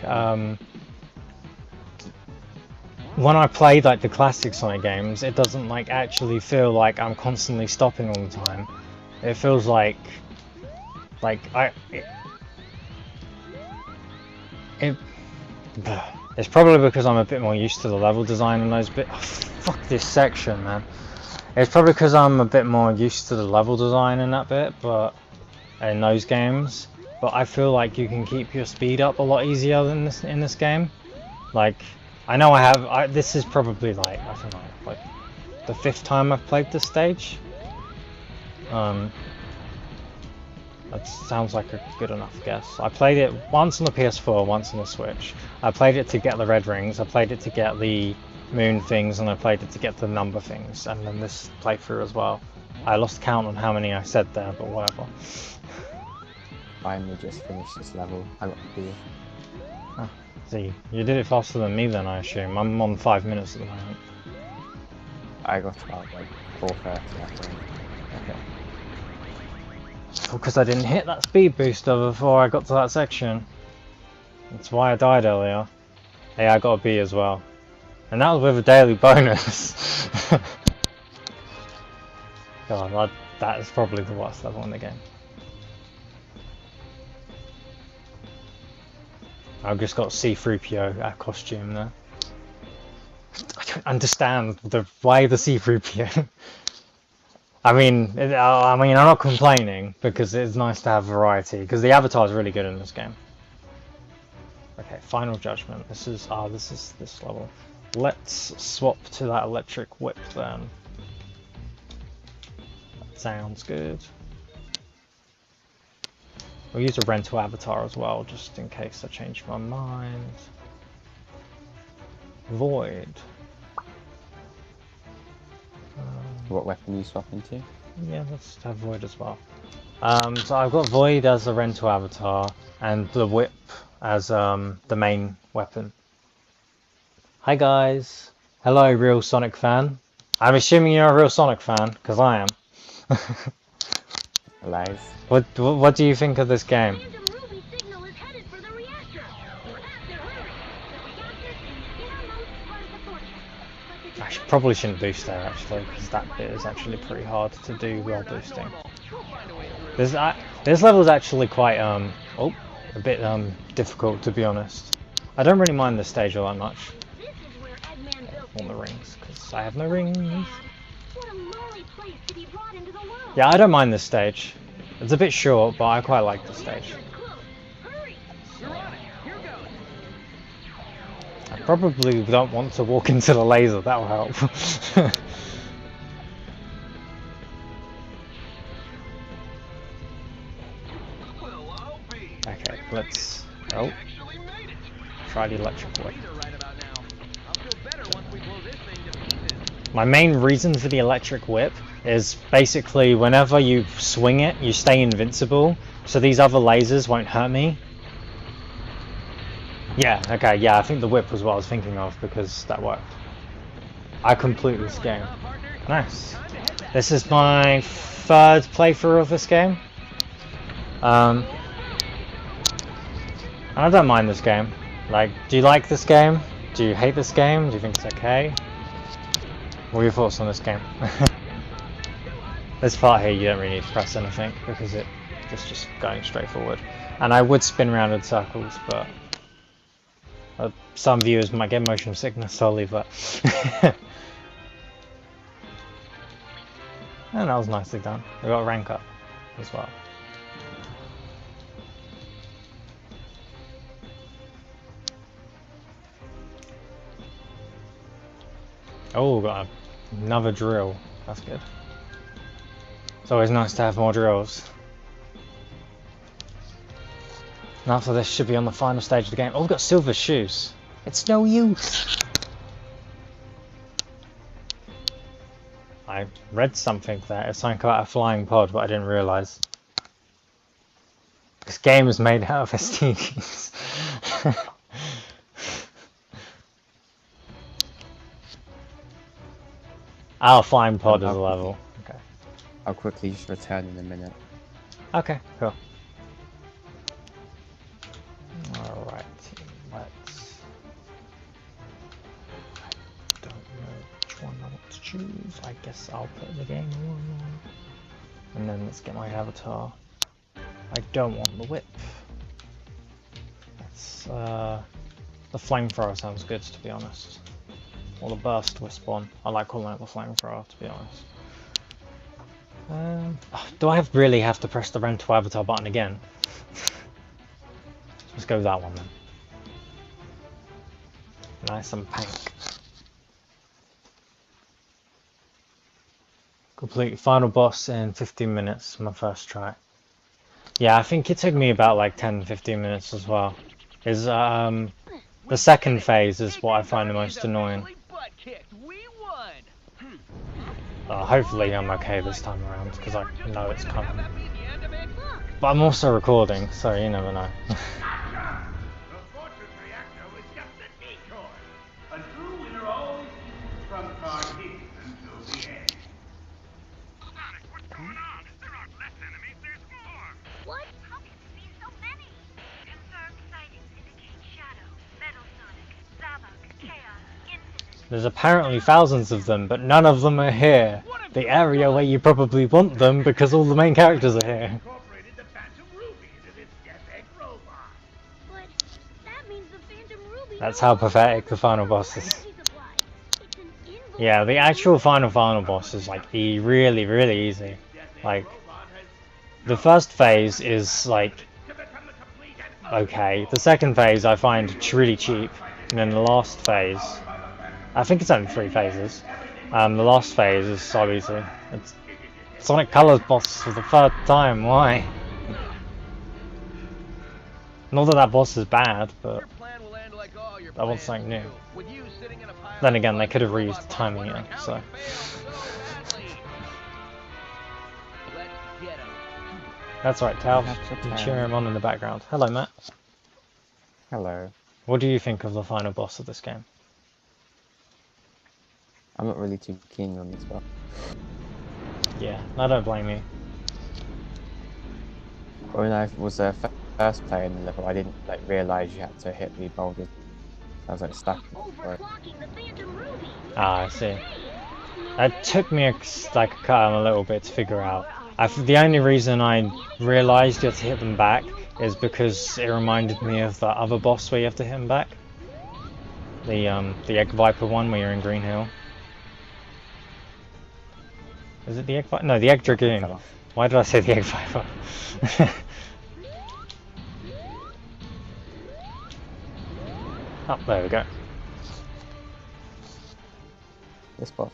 when I play like the classic Sonic games, it doesn't like actually feel like I'm constantly stopping all the time. It feels like it's probably because I'm a bit more used to the level design and those bit. Oh, fuck this section, man. It's probably because I'm a bit more used to the level design in that bit, but in those games. But I feel like you can keep your speed up a lot easier than this in this game. Like, I know this is probably like, I don't know, like the 5th time I've played this stage. That sounds like a good enough guess. I played it once on the PS4, once on the Switch. I played it to get the red rings, I played it to get the moon things, and I played it to get the number things, and then this playthrough as well. I lost count on how many I said there, but whatever. Finally just finished this level. I got the B. See, you did it faster than me then, I assume. I'm on 5 minutes at the moment. I got about like 4:30, I think. Okay. Because I didn't hit that speed booster before I got to that section. That's why I died earlier. Hey, I got a B as well. And that was with a daily bonus. God, that is probably the worst level in the game. I've just got C-3PO costume there. I don't understand why the C-3PO. I mean, I'm not complaining because it's nice to have variety. Because the avatar is really good in this game. Okay, Final Judgment. This is this level. Let's swap to that electric whip then. That sounds good. We'll use a rental avatar as well, just in case I change my mind. Void. What weapon are you swapping to? Yeah, let's have Void as well. So I've got Void as the rental avatar, and the whip as the main weapon. Hi guys. Hello, real Sonic fan. I'm assuming you're a real Sonic fan, because I am. Alive. What do you think of this game? Phantom Ruby signal is headed for the reactor. We'll have to hurry. The reactor's in the innermost part of the fortress. But the Probably shouldn't boost there actually, because that bit is actually pretty hard to do while boosting. This level is actually quite a bit difficult, to be honest. I don't really mind this stage all that much. This is where Eggman built On the rings, because I have no rings. What a lonely place to be brought into the world. Yeah, I don't mind this stage. It's a bit short, but I quite like this stage. Hurry. You're on it. Here goes. I probably don't want to walk into the laser, that'll help. Well, I'll be. Okay, We let's actually made it. try the electric whip. Laser right about now. I'll feel better once we blow this thing to pieces. My main reason for the electric whip is basically whenever you swing it, you stay invincible, so these other lasers won't hurt me. Yeah, okay, yeah, I think the whip was what I was thinking of because that worked. I completed this game. Nice. This is my third playthrough of this game. And I don't mind this game. Like, do you like this game? Do you hate this game? Do you think it's okay? What are your thoughts on this game? This part here you don't really need to press anything because it's just going straight forward. And I would spin around in circles, but some viewers might get motion sickness, so I'll leave that. And that was nicely done. We got a rank up as well. Oh, we got another drill. That's good. It's always nice to have more drills. And after this should be on the final stage of the game. Oh, we've got silver shoes. It's no use. I read something there. It's something about a flying pod, but I didn't realise. This game is made out of STDs. Our flying pod is a level. Okay. I'll quickly just return in a minute. Okay, cool. Alright, let's... I don't know which one I want to choose. I guess I'll put the game on. And then let's get my avatar. I don't want the whip. That's, the flamethrower sounds good, to be honest. Or the burst wisp one. I like calling it the flamethrower, to be honest. Do I really have to press the rental avatar button again? Let's go with that one then. Nice and pink. Complete final boss in 15 minutes, my first try. Yeah, I think it took me about like 10-15 minutes as well. Is the second phase is what I find the most annoying. Hopefully I'm okay this time around because I know it's coming. But I'm also recording, so you never know. The fortress reactor was just a decoy. A true winner always keeps his trump card hidden until the end. Sonic, what's going on? There aren't less enemies, there's more. What? How can there be so many? Confirmed sightings indicate Shadow, Metal Sonic, Zavok, Chaos, Infinite. There's apparently thousands of them, but none of them are here. The area where you probably want them because all the main characters are here. Incorporated the Phantom Ruby into this Death Egg robot. But that means the Phantom Ruby. That's how pathetic the final boss is. Yeah, the actual final boss is like really, really easy. Like, the first phase is like okay. The second phase I find really cheap, and then the last phase, I think it's only 3 phases. The last phase is so easy. It's Sonic Colors boss for the 3rd time. Why? Not that that boss is bad, but I want something new. Then again, they could have reused the timing here, so. That's right, Tal. You cheer him on in the background. Hello, Matt. Hello. What do you think of the final boss of this game? I'm not really too keen on this one. Yeah, I don't blame you. When I was first playing the level, I didn't like realise you had to hit the boulders. I was like stuck. Overclocking the Phantom Ruby. Ah, I see. It took me a little bit to figure out. The only reason I realised you have to hit them back is because it reminded me of the other boss where you have to hit them back. The Egg Viper one where you're in Green Hill. Is it the Egg Viper? No, the Egg Dragoon. Why did I say the Egg Viper? Oh, there we go. This boss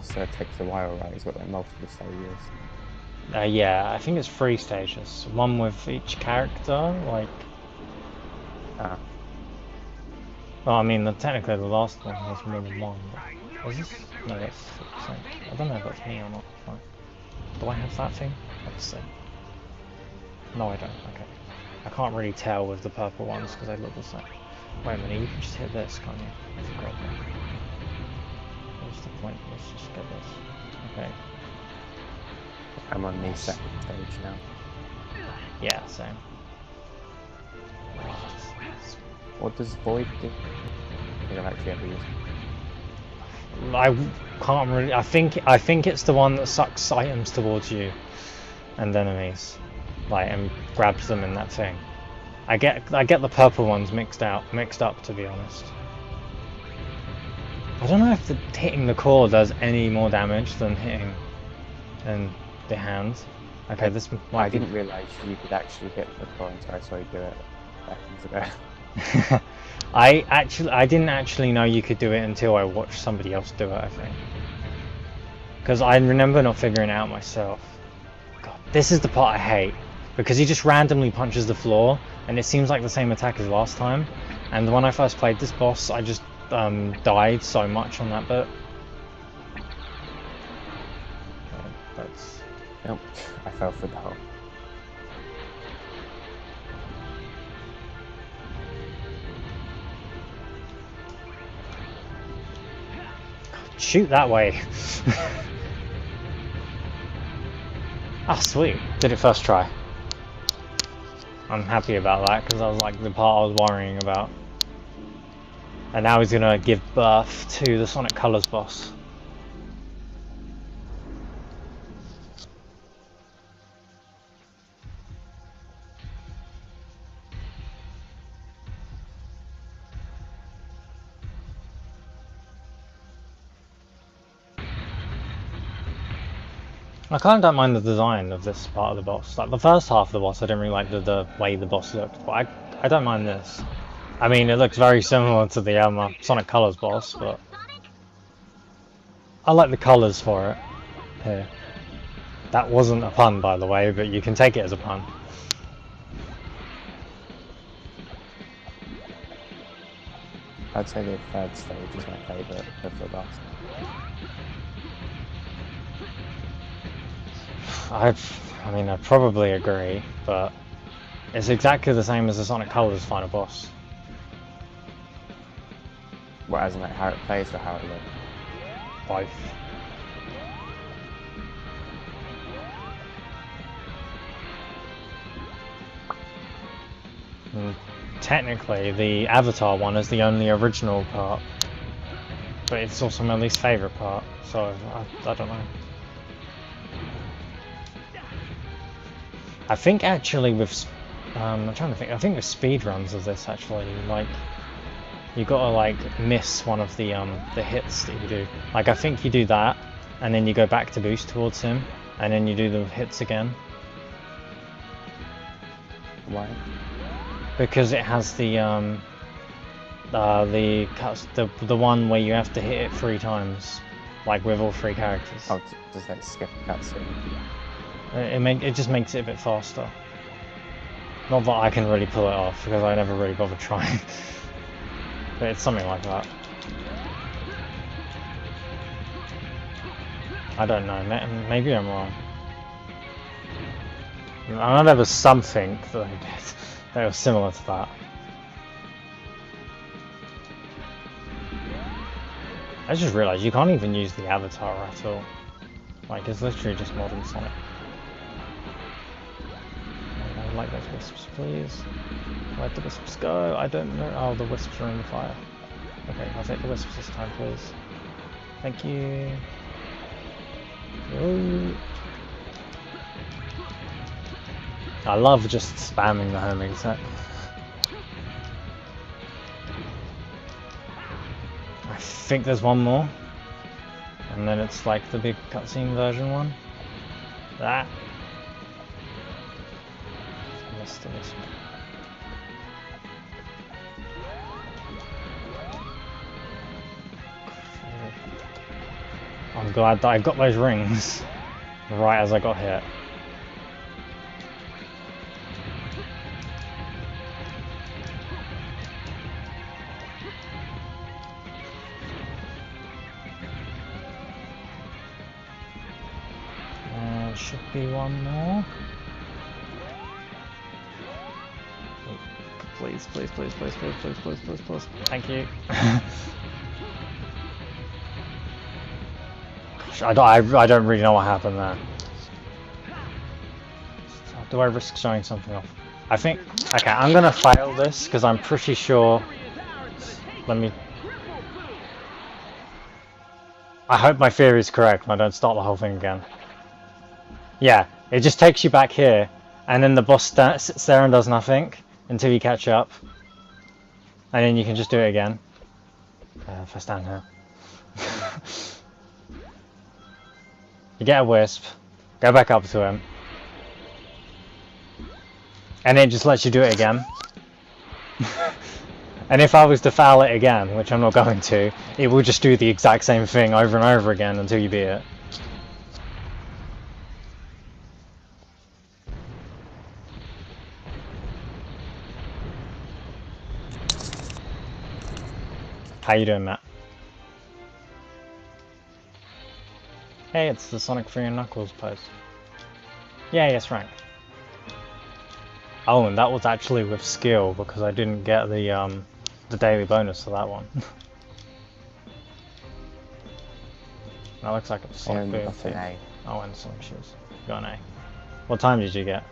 takes a while, right? It's got like multiple stages. Yeah, I think it's 3 stages. One with each character, like. Ah. Well, I mean, technically the last one has more than one. But is this? No, that's 6%. I don't know if that's me or not. Like, do I have that thing? Let's see. No, I don't. Okay. I can't really tell with the purple ones because they look the same. Wait a minute, you can just hit this, can't you? I forgot that. What's the point? Let's just get this. Okay. I'm on the second stage now. Yeah, same. What does Void do? I think I've actually ever used it. I can't really. I think it's the one that sucks items towards you and enemies, like, and grabs them in that thing. I get the purple ones mixed up, to be honest. I don't know if hitting the core does any more damage than hitting the hands. Okay, this might I didn't realise you could actually hit the core until I saw you do it seconds ago. I didn't actually know you could do it until I watched somebody else do it, I think. Because I remember not figuring it out myself. God, this is the part I hate. Because he just randomly punches the floor, and it seems like the same attack as last time. And when I first played this boss, I just died so much on that bit. Okay, that's... Nope, I fell for the hole. Shoot that way. Ah, sweet. Did it first try. I'm happy about that because that was like the part I was worrying about. And now he's gonna give birth to the Sonic Colors boss. I kind of don't mind the design of this part of the boss. Like the first half of the boss, I didn't really like the way the boss looked, but I don't mind this. I mean, it looks very similar to the Sonic Colors boss, but I like the colors for it. Here, that wasn't a pun, by the way, but you can take it as a pun. I'd say the third stage is my favourite of the last. I mean, I probably agree, but it's exactly the same as the Sonic Colors final boss. Well, as in like how it plays or how it looks. Both. And technically, the Avatar one is the only original part, but it's also my least favourite part, so I don't know. I think actually with, I'm trying to think, I think with speedruns of this actually, like, you gotta like miss one of the hits that you do. Like I think you do that, and then you go back to boost towards him, and then you do the hits again. Why? Because it has the one where you have to hit it 3 times, like with all 3 characters. Oh, does that skip a cutscene? It just makes it a bit faster. Not that I can really pull it off because I never really bothered trying. But it's something like that. I don't know, maybe I'm wrong. I know there was something that I did that was similar to that. I just realised you can't even use the avatar at all. Like, it's literally just modern Sonic. I would like those wisps, please. Where'd the wisps go? I don't know. Oh, the wisps are in the fire. Okay, I'll take the wisps this time, please. Thank you. Ooh. I love just spamming the homing set. I think there's one more. And then it's like the big cutscene version one. That. Missed the wisp. I'm glad that I got those rings right as I got hit. Should be one more. Please, please, please, please, please, please, please, please, please. Thank you. Gosh, I don't really know what happened there. Do I risk showing something off? I think... Okay, I'm gonna fail this because I'm pretty sure... Let me... I hope my theory is correct and I don't start the whole thing again. Yeah, it just takes you back here, and then the boss sits there and does nothing until you catch up, and then you can just do it again. If I stand here. You get a wisp, go back up to him, and it just lets you do it again. And if I was to foul it again, which I'm not going to, it will just do the exact same thing over and over again until you beat it. How you doing, Matt? Hey, it's the Sonic 3 and Knuckles post. Yeah, yes, rank. Oh, and that was actually with skill because I didn't get the daily bonus for that one. That looks like it's Sonic Boom. Got an A. Oh, and Sonic Shoes. Got an A. What time did you get?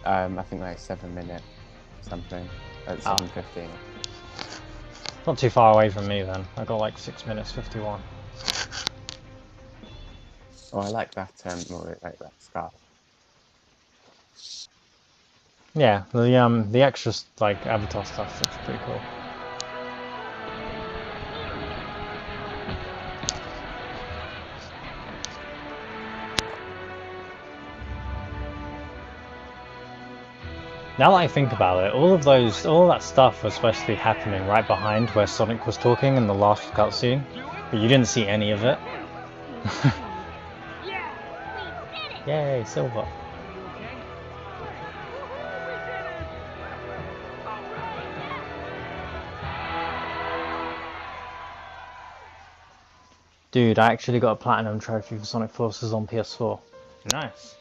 I think like 7 minutes something at 7:15. Not too far away from me then. I got like 6 minutes 51. Oh, I like that. More like that scarf. Yeah, the extra like avatar stuff looks pretty cool. Now that I think about it, all of that stuff was supposed to be happening right behind where Sonic was talking in the last cutscene, but you didn't see any of it. Yay, silver. Dude, I actually got a platinum trophy for Sonic Forces on PS4. Nice.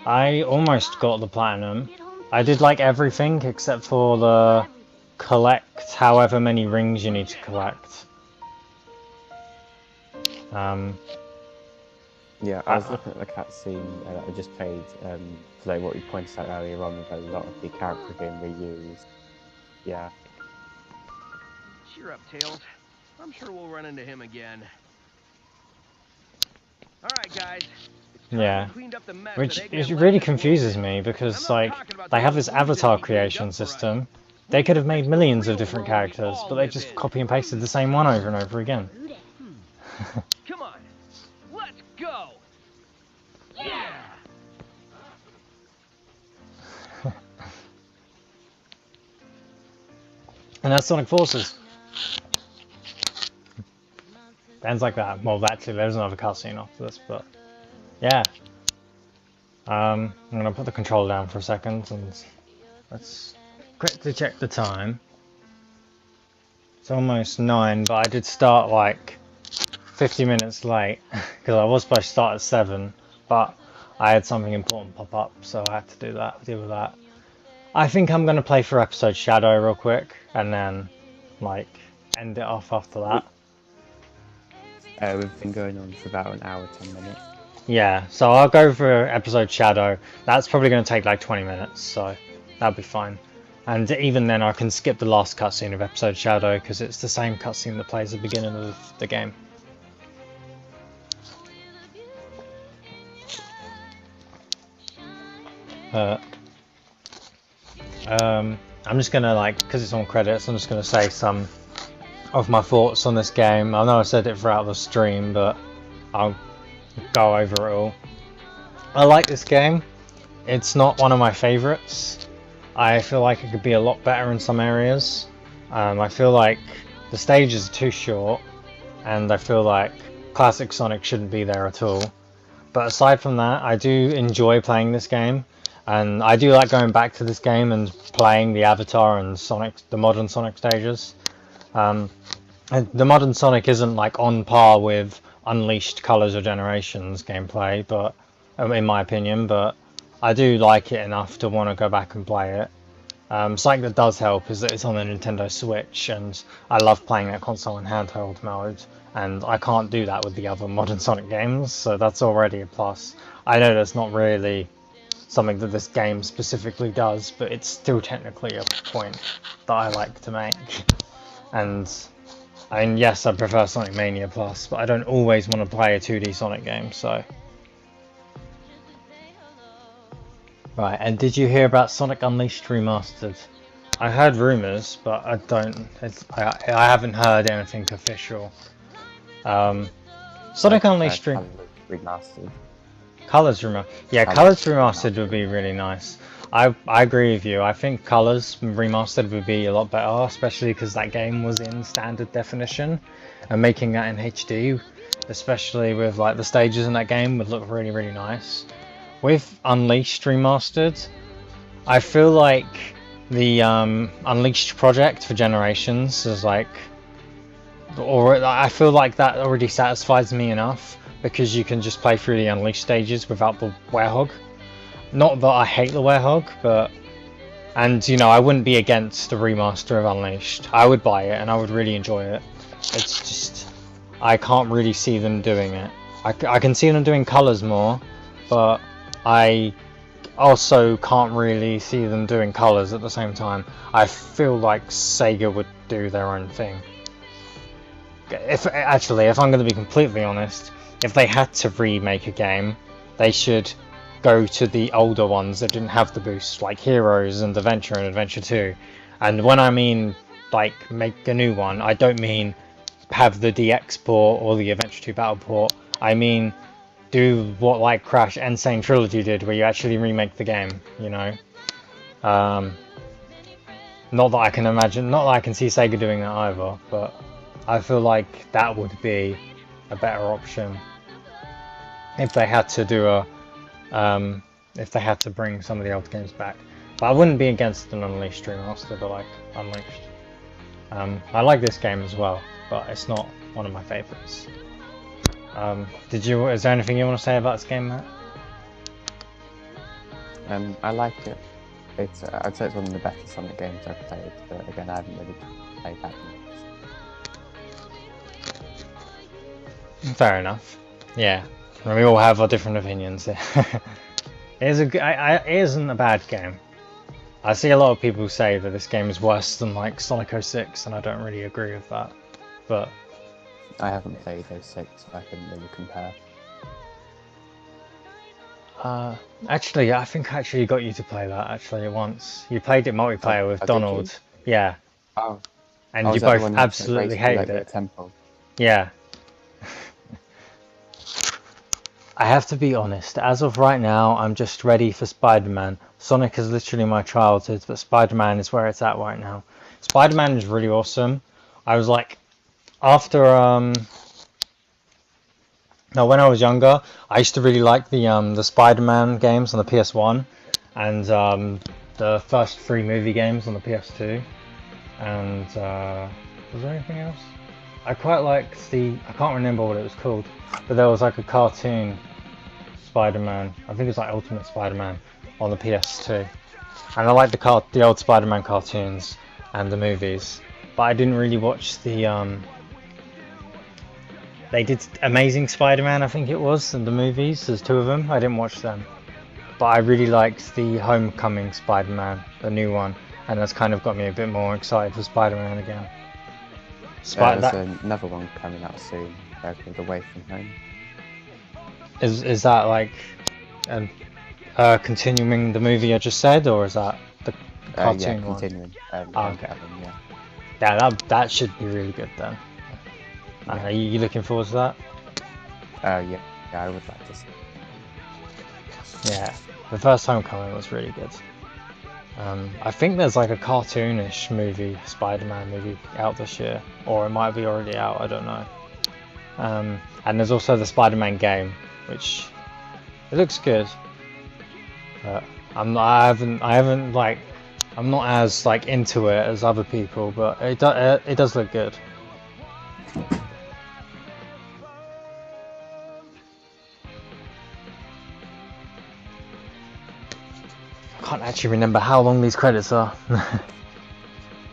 I almost got the platinum. I did like everything except for the collect however many rings you need to collect. Yeah, I was looking at the cutscene that I just played, like what we pointed out earlier on, with a lot of the characters being reused. Yeah. Cheer up, Tails. I'm sure we'll run into him again. Alright, guys. It's time Yeah. we cleaned up the mess Which that it Eggman really left this confuses world in. me because, I'm not like, talking about they the have old this illusion avatar he cleaned creation up for us. system. They could have made Fix the millions of real different world we characters, all but they live just in. copy and pasted the same one over and over again. Come on. Let's go. Yeah. And that's Sonic Forces. Ends like that. Well, actually, there's another cutscene after this, but yeah. I'm gonna put the controller down for a second and let's quickly check the time. It's almost 9, but I did start like 50 minutes late because I was supposed to start at 7, but I had something important pop up, so I had to deal with that. I think I'm gonna play for episode Shadow real quick and then like end it off after that. We've been going on for about an hour, 10 minutes. Yeah, so I'll go for episode Shadow. That's probably going to take like 20 minutes, so that'll be fine. And even then I can skip the last cutscene of episode Shadow because it's the same cutscene that plays at the beginning of the game. I'm just going to, like, because it's on credits, I'm just going to say some of my thoughts on this game. I know I said it throughout the stream, but I'll go over it all. I like this game. It's not one of my favorites. I feel like it could be a lot better in some areas. I feel like the stages are too short, and I feel like classic Sonic shouldn't be there at all. But aside from that, I do enjoy playing this game, and I do like going back to this game and playing the Avatar and Sonic, the modern Sonic stages. And the modern Sonic isn't like on par with Unleashed Colors or Generations gameplay, but in my opinion, but I do like it enough to want to go back and play it. Something that does help is that it's on the Nintendo Switch, and I love playing that console in handheld mode, and I can't do that with the other modern Sonic games, so that's already a plus. I know that's not really something that this game specifically does, but it's still technically a point that I like to make. And I mean, yes, I prefer Sonic Mania Plus, but I don't always want to play a 2D Sonic game, so. Right, and did you hear about Sonic Unleashed Remastered? I heard rumours, but I don't. I haven't heard anything official. Sonic Unleashed Remastered. Colors Remastered. Yeah, Colors Remastered would be really nice. I agree with you. I think Colors Remastered would be a lot better, especially because that game was in standard definition, and making that in HD, especially with like the stages in that game, would look really, really nice. With Unleashed Remastered, I feel like the Unleashed project for Generations is like, or I feel like that already satisfies me enough because you can just play through the Unleashed stages without the Werehog. Not that I hate the Werehog, but, and you know, I wouldn't be against a remaster of Unleashed. I would buy it and I would really enjoy it. It's just, I can't really see them doing it. I can see them doing Colors more, but I also can't really see them doing Colors at the same time. I feel like Sega would do their own thing. If I'm going to be completely honest, if they had to remake a game, they should go to the older ones that didn't have the boost, like Heroes and Adventure and Adventure 2. And when I mean like make a new one, I don't mean have the DX port or the Adventure 2 battle port. I mean do what like Crash Insane Trilogy did, where you actually remake the game, you know. Not that I can imagine, not that I can see Sega doing that either, but I feel like that would be a better option if they had to do a if they had to bring some of the old games back. But I wouldn't be against an Unleashed remaster, but like Unleashed. I like this game as well, but it's not one of my favorites. Is there anything you want to say about this game, Matt? I like it. It's I'd say it's one of the better Sonic games I've played, but again, I haven't really played that much. Fair enough. Yeah, we all have our different opinions. It isn't a bad game. I see a lot of people say that this game is worse than like Sonic 06, and I don't really agree with that. But I haven't played 06, so I couldn't really compare. actually, I think I actually got you to play that actually once. You played it multiplayer with did Donald. Yeah, Oh, and oh, you is that the both one you absolutely raced through, hated like, the it. temple? Yeah. I have to be honest, as of right now, I'm just ready for Spider-Man. Sonic is literally my childhood, but Spider-Man is where it's at right now. Spider-Man is really awesome. I was like, after, no, when I was younger, I used to really like the Spider-Man games on the PS1, and the first 3 movie games on the PS2, and was there anything else? I quite liked I can't remember what it was called, but there was like a cartoon Spider-Man. I think it was like Ultimate Spider-Man on the PS2, and I like the old Spider-Man cartoons and the movies, but I didn't really watch the They did Amazing Spider-Man, I think it was, and the movies. There's 2 of them. I didn't watch them, but I really liked the Homecoming Spider-Man, the new one, and that's kind of got me a bit more excited for Spider-Man again. There's another one coming out soon, called Away From Home. Is that like continuing the movie I just said, or is that the cartoon Yeah, one? continuing. Okay. Yeah. Yeah, that should be really good then. Yeah. Are you looking forward to that? Yeah, I would like to see. Yeah, the first Homecoming was really good. I think there's like a cartoonish movie, Spider-Man movie out this year, or it might be already out, I don't know. And there's also the Spider-Man game, which it looks good, but I'm not as like into it as other people, but it does look good. I can't actually remember how long these credits are.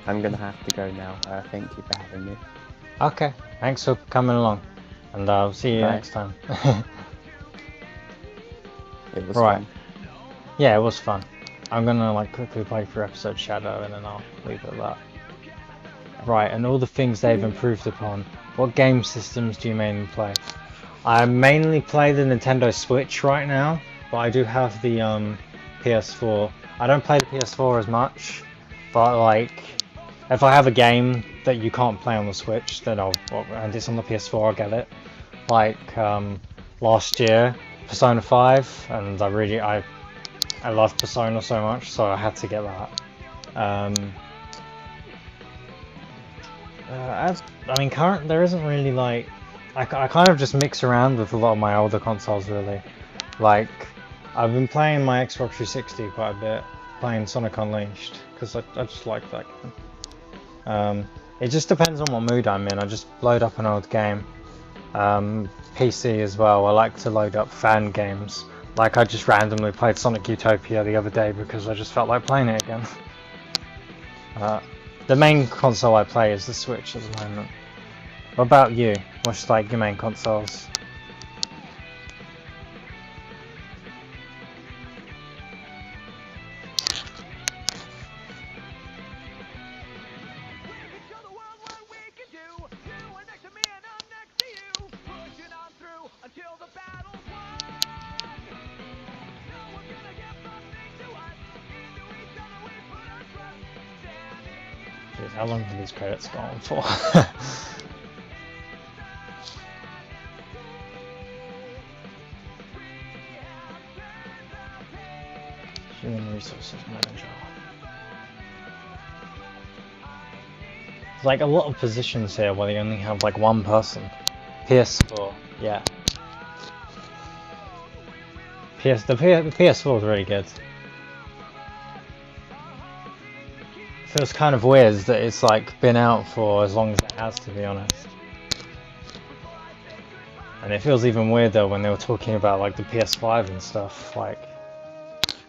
I'm gonna have to go now. Thank you for having me. Okay, thanks for coming along, and I'll see you Bye. next time. It was Right. fun. Yeah, it was fun. I'm gonna like quickly play through episode Shadow and then I'll leave it at that. Right, and all the things they've improved upon. What game systems do you mainly play? I mainly play the Nintendo Switch right now, but I do have the PS4. I don't play the PS4 as much, but like if I have a game that you can't play on the Switch, then and it's on the PS4, I'll get it. Like last year, Persona 5, and I love Persona so much, so I had to get that. There isn't really like I kind of just mix around with a lot of my older consoles really. Like I've been playing my Xbox 360 quite a bit, playing Sonic Unleashed because I just like that game. It just depends on what mood I'm in. I just load up an old game. PC as well. I like to load up fan games. Like I just randomly played Sonic Utopia the other day because I just felt like playing it again. The main console I play is the Switch at the moment. What about you? What's like your main consoles? Jeez, how long have these credits gone for? Human Resources Manager. There's like a lot of positions here where they only have like one person. PS4, yeah. The PS4 is really good. Feels kind of weird that it's like been out for as long as it has, to be honest. And it feels even weirder when they were talking about like the PS5 and stuff. Like,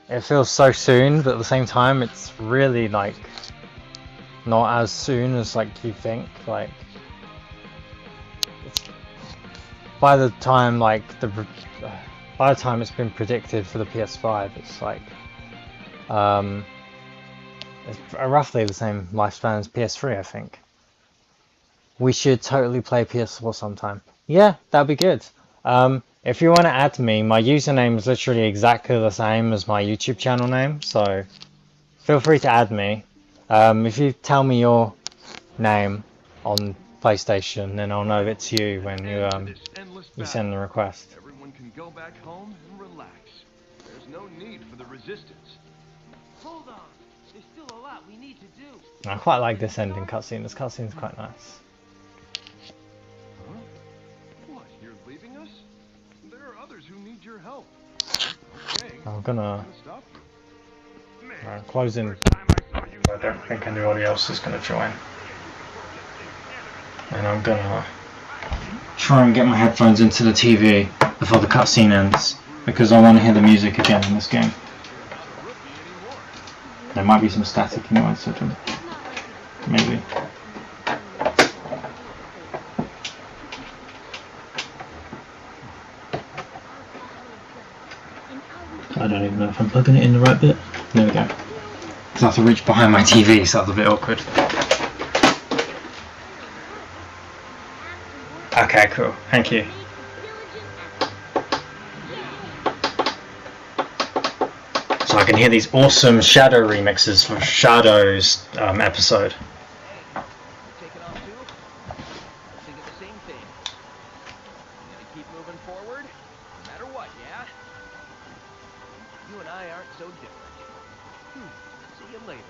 it feels so soon, but at the same time, it's really like not as soon as like you think. Like, it's, by the time it's been predicted for the PS5, it's like it's roughly the same lifespan as PS3, I think. We should totally play PS4 sometime. Yeah, that'd be good. If you want to add me, my username is literally exactly the same as my YouTube channel name, so feel free to add me. If you tell me your name on PlayStation, then I'll know it's you when you send the request. Everyone can go back home and relax. There's no need for the resistance. Hold on. There's still a lot we need to do. I quite like this ending cutscene. This cutscene's quite nice. Huh? What, you're leaving us? There are others who need your help. Okay. I'm gonna Stop you. close in. I don't think anybody else is gonna join. And I'm gonna try and get my headphones into the TV before the cutscene ends, because I want to hear the music again in this game. There might be some static anyway, so maybe. I don't even know if I'm plugging it in the right bit. There we go. Because I have to reach behind my TV, so that's a bit awkward. Okay, cool. Thank you. So I can hear these awesome Shadow remixes for Shadow's episode. Take it on too? Thinking the same thing. Gonna keep moving forward, no matter what, yeah? You and I aren't so different. See you later,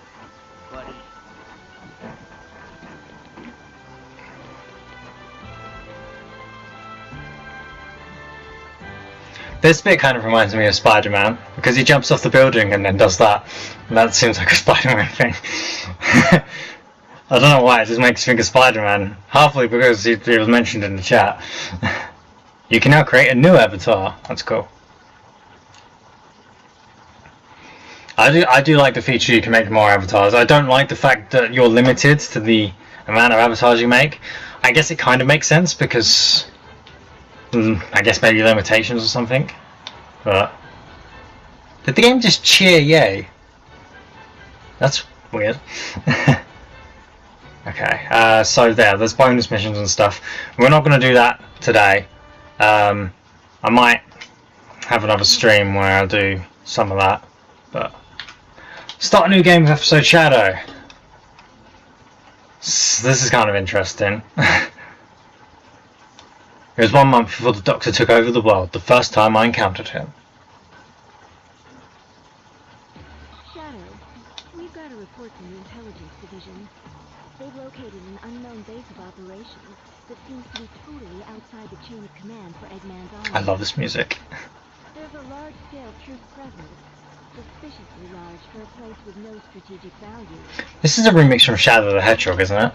buddy. This bit kind of reminds me of Spider-Man, because he jumps off the building and then does that. And that seems like a Spider-Man thing. I don't know why, it just makes me think of Spider-Man. Halfway because he was mentioned in the chat. You can now create a new avatar. That's cool. I do like the feature you can make more avatars. I don't like the fact that you're limited to the amount of avatars you make. I guess it kind of makes sense because I guess maybe limitations or something. But did the game just cheer yay? That's weird. Okay, so there's bonus missions and stuff. We're not going to do that today. I might have another stream where I'll do some of that. But start a new game with episode Shadow. This is kind of interesting. It was 1 month before the Doctor took over the world, the first time I encountered him. Shadow, we've got a report from the Intelligence Division. They've located an unknown base of operations that seems to be totally outside the chain of command for Eggman's army. I love this music. There's a large-scale troop presence, suspiciously large for a place with no strategic value. This is a remix from Shadow the Hedgehog, isn't it?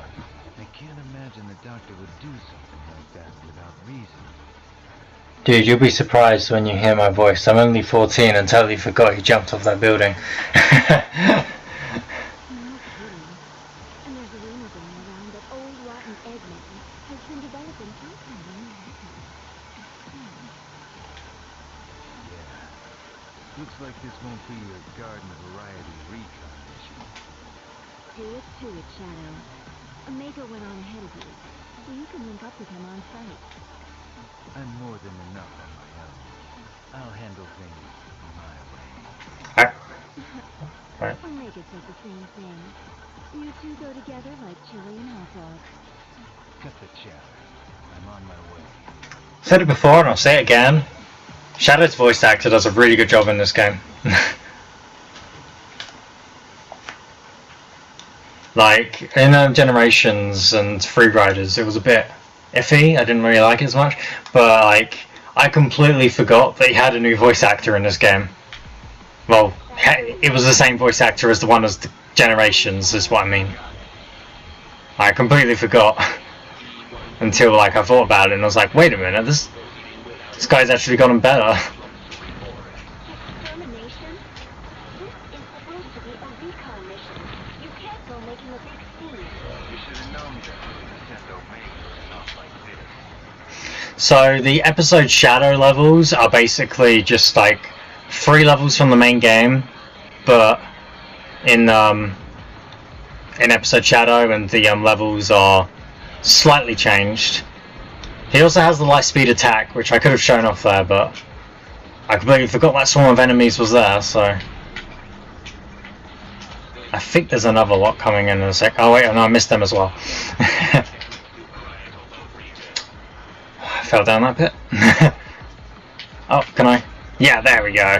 I can't imagine the Doctor would do something like that without reason. Dude, you'll be surprised when you hear my voice. I'm only 14 and totally forgot he jumped off that building. No kidding. And there's a rumor going around that old rotten Eggman has been developing some kind of new weapon. Looks like this won't be a garden variety recon mission. Do it to it, Shadow. Omega went on ahead of you, so you can link up with him on site. I'm more than enough on my own. I'll handle things my way. Right. Omega said the same thing. You two go together like chili and hot dogs. Cut the chatter. I'm on my way. Said it before and I'll say it again. Shadow's voice actor does a really good job in this game. Like, in Generations and Free Riders, it was a bit iffy. I didn't really like it as much. But, like, I completely forgot that he had a new voice actor in this game. Well, it was the same voice actor as the one as the Generations, is what I mean. I completely forgot. Until, like, I thought about it and I was like, wait a minute, This guy's actually gotten better. Extermination? This is supposed to be a recon mission. You can't go making a big scene. You should have known better than to send Omega out like this. So the episode Shadow levels are basically just like 3 levels from the main game, but in episode Shadow, and the levels are slightly changed. He also has the light speed attack, which I could have shown off there, but I completely forgot that swarm of enemies was there, so I think there's another lot coming in a sec. Oh wait, no, I missed them as well. I fell down that pit. Oh, can I? Yeah, there we go.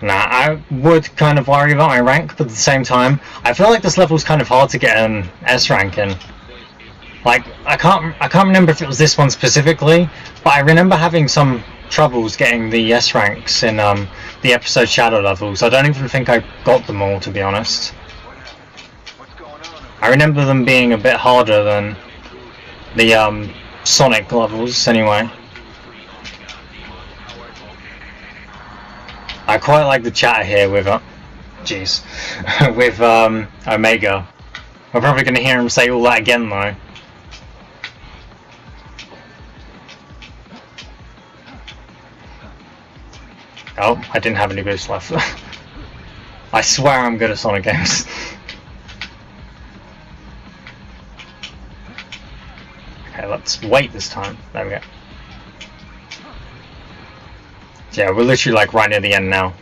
Nah, I would kind of worry about my rank, but at the same time, I feel like this level's kind of hard to get an S rank in. Like, I can't remember if it was this one specifically, but I remember having some troubles getting the S ranks in the episode Shadow levels. I don't even think I got them all, to be honest. I remember them being a bit harder than the Sonic levels, anyway. I quite like the chatter here with, with Omega. We're probably going to hear him say all that again, though. Oh, I didn't have any boost left. I swear I'm good at Sonic games. Okay, let's wait this time. There we go. Yeah, we're literally like right near the end now.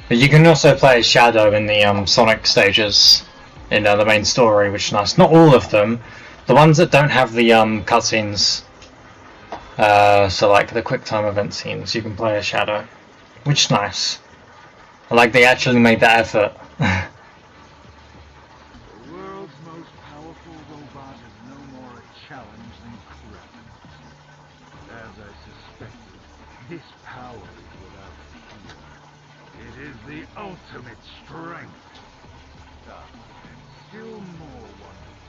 But you can also play as Shadow in the Sonic stages in the main story, which is nice. Not all of them. The ones that don't have the cutscenes, so like the QuickTime event scenes, you can play as Shadow, which is nice. I like they actually made that effort. The world's most powerful robot is no more a challenge than Kraven. As I suspected, this power is without fear. It is the ultimate strength. And still more wonderful,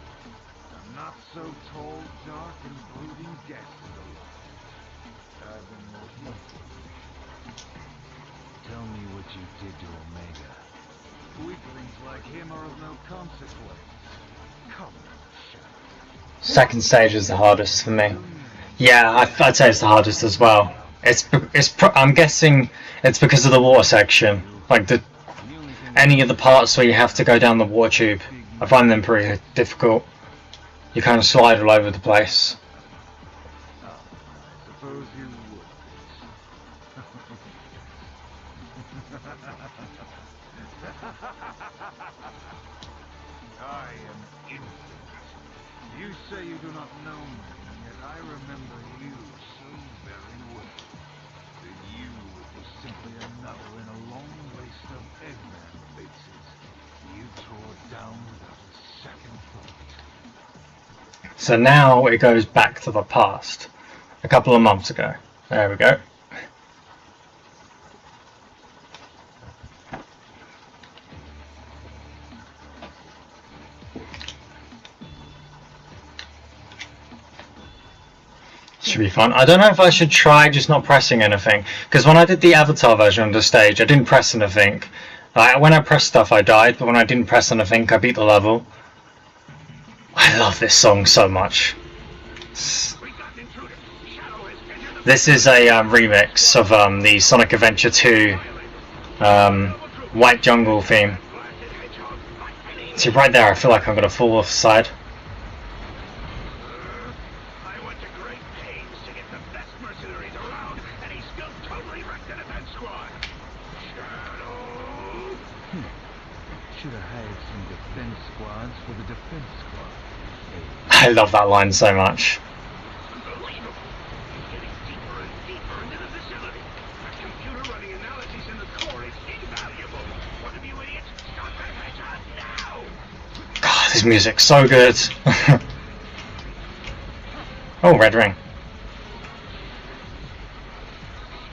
a not so tall, dark, and brooding guest is alive. I've been looking for you. Tell me what you did to Omega. Weaklings like him are of no consequence. Come on, Shadow. Second stage is the hardest for me. Yeah, I'd say it's the hardest as well. I'm guessing it's because of the water section. Like any of the parts where you have to go down the water tube, I find them pretty difficult. You kind of slide all over the place. I suppose you would. I am infinite. You say you do not know me, yet I remember you so very well. That you were simply another in a long list of Eggman faces you tore down without a second thought. So now it goes back to the past, a couple of months ago. There we go. Should be fun. I don't know if I should try just not pressing anything, because when I did the Avatar version of the stage, I didn't press anything. When I pressed stuff, I died, but when I didn't press anything, I beat the level. I love this song so much. This is a remix of the Sonic Adventure 2 White Jungle theme. See, right there, I feel like I'm going to fall off the side. I went to great pains to get the best mercenaries around, and he still totally wrecked the defense squad. Shadow! Should have hired some defense squads for the defense squad. I love that line so much. Unbelievable. He's getting deeper and deeper into the facility. The computer running analyses in the core is invaluable. One of you idiots, stop that hedgehog now! God, this music's so good. Oh, red ring.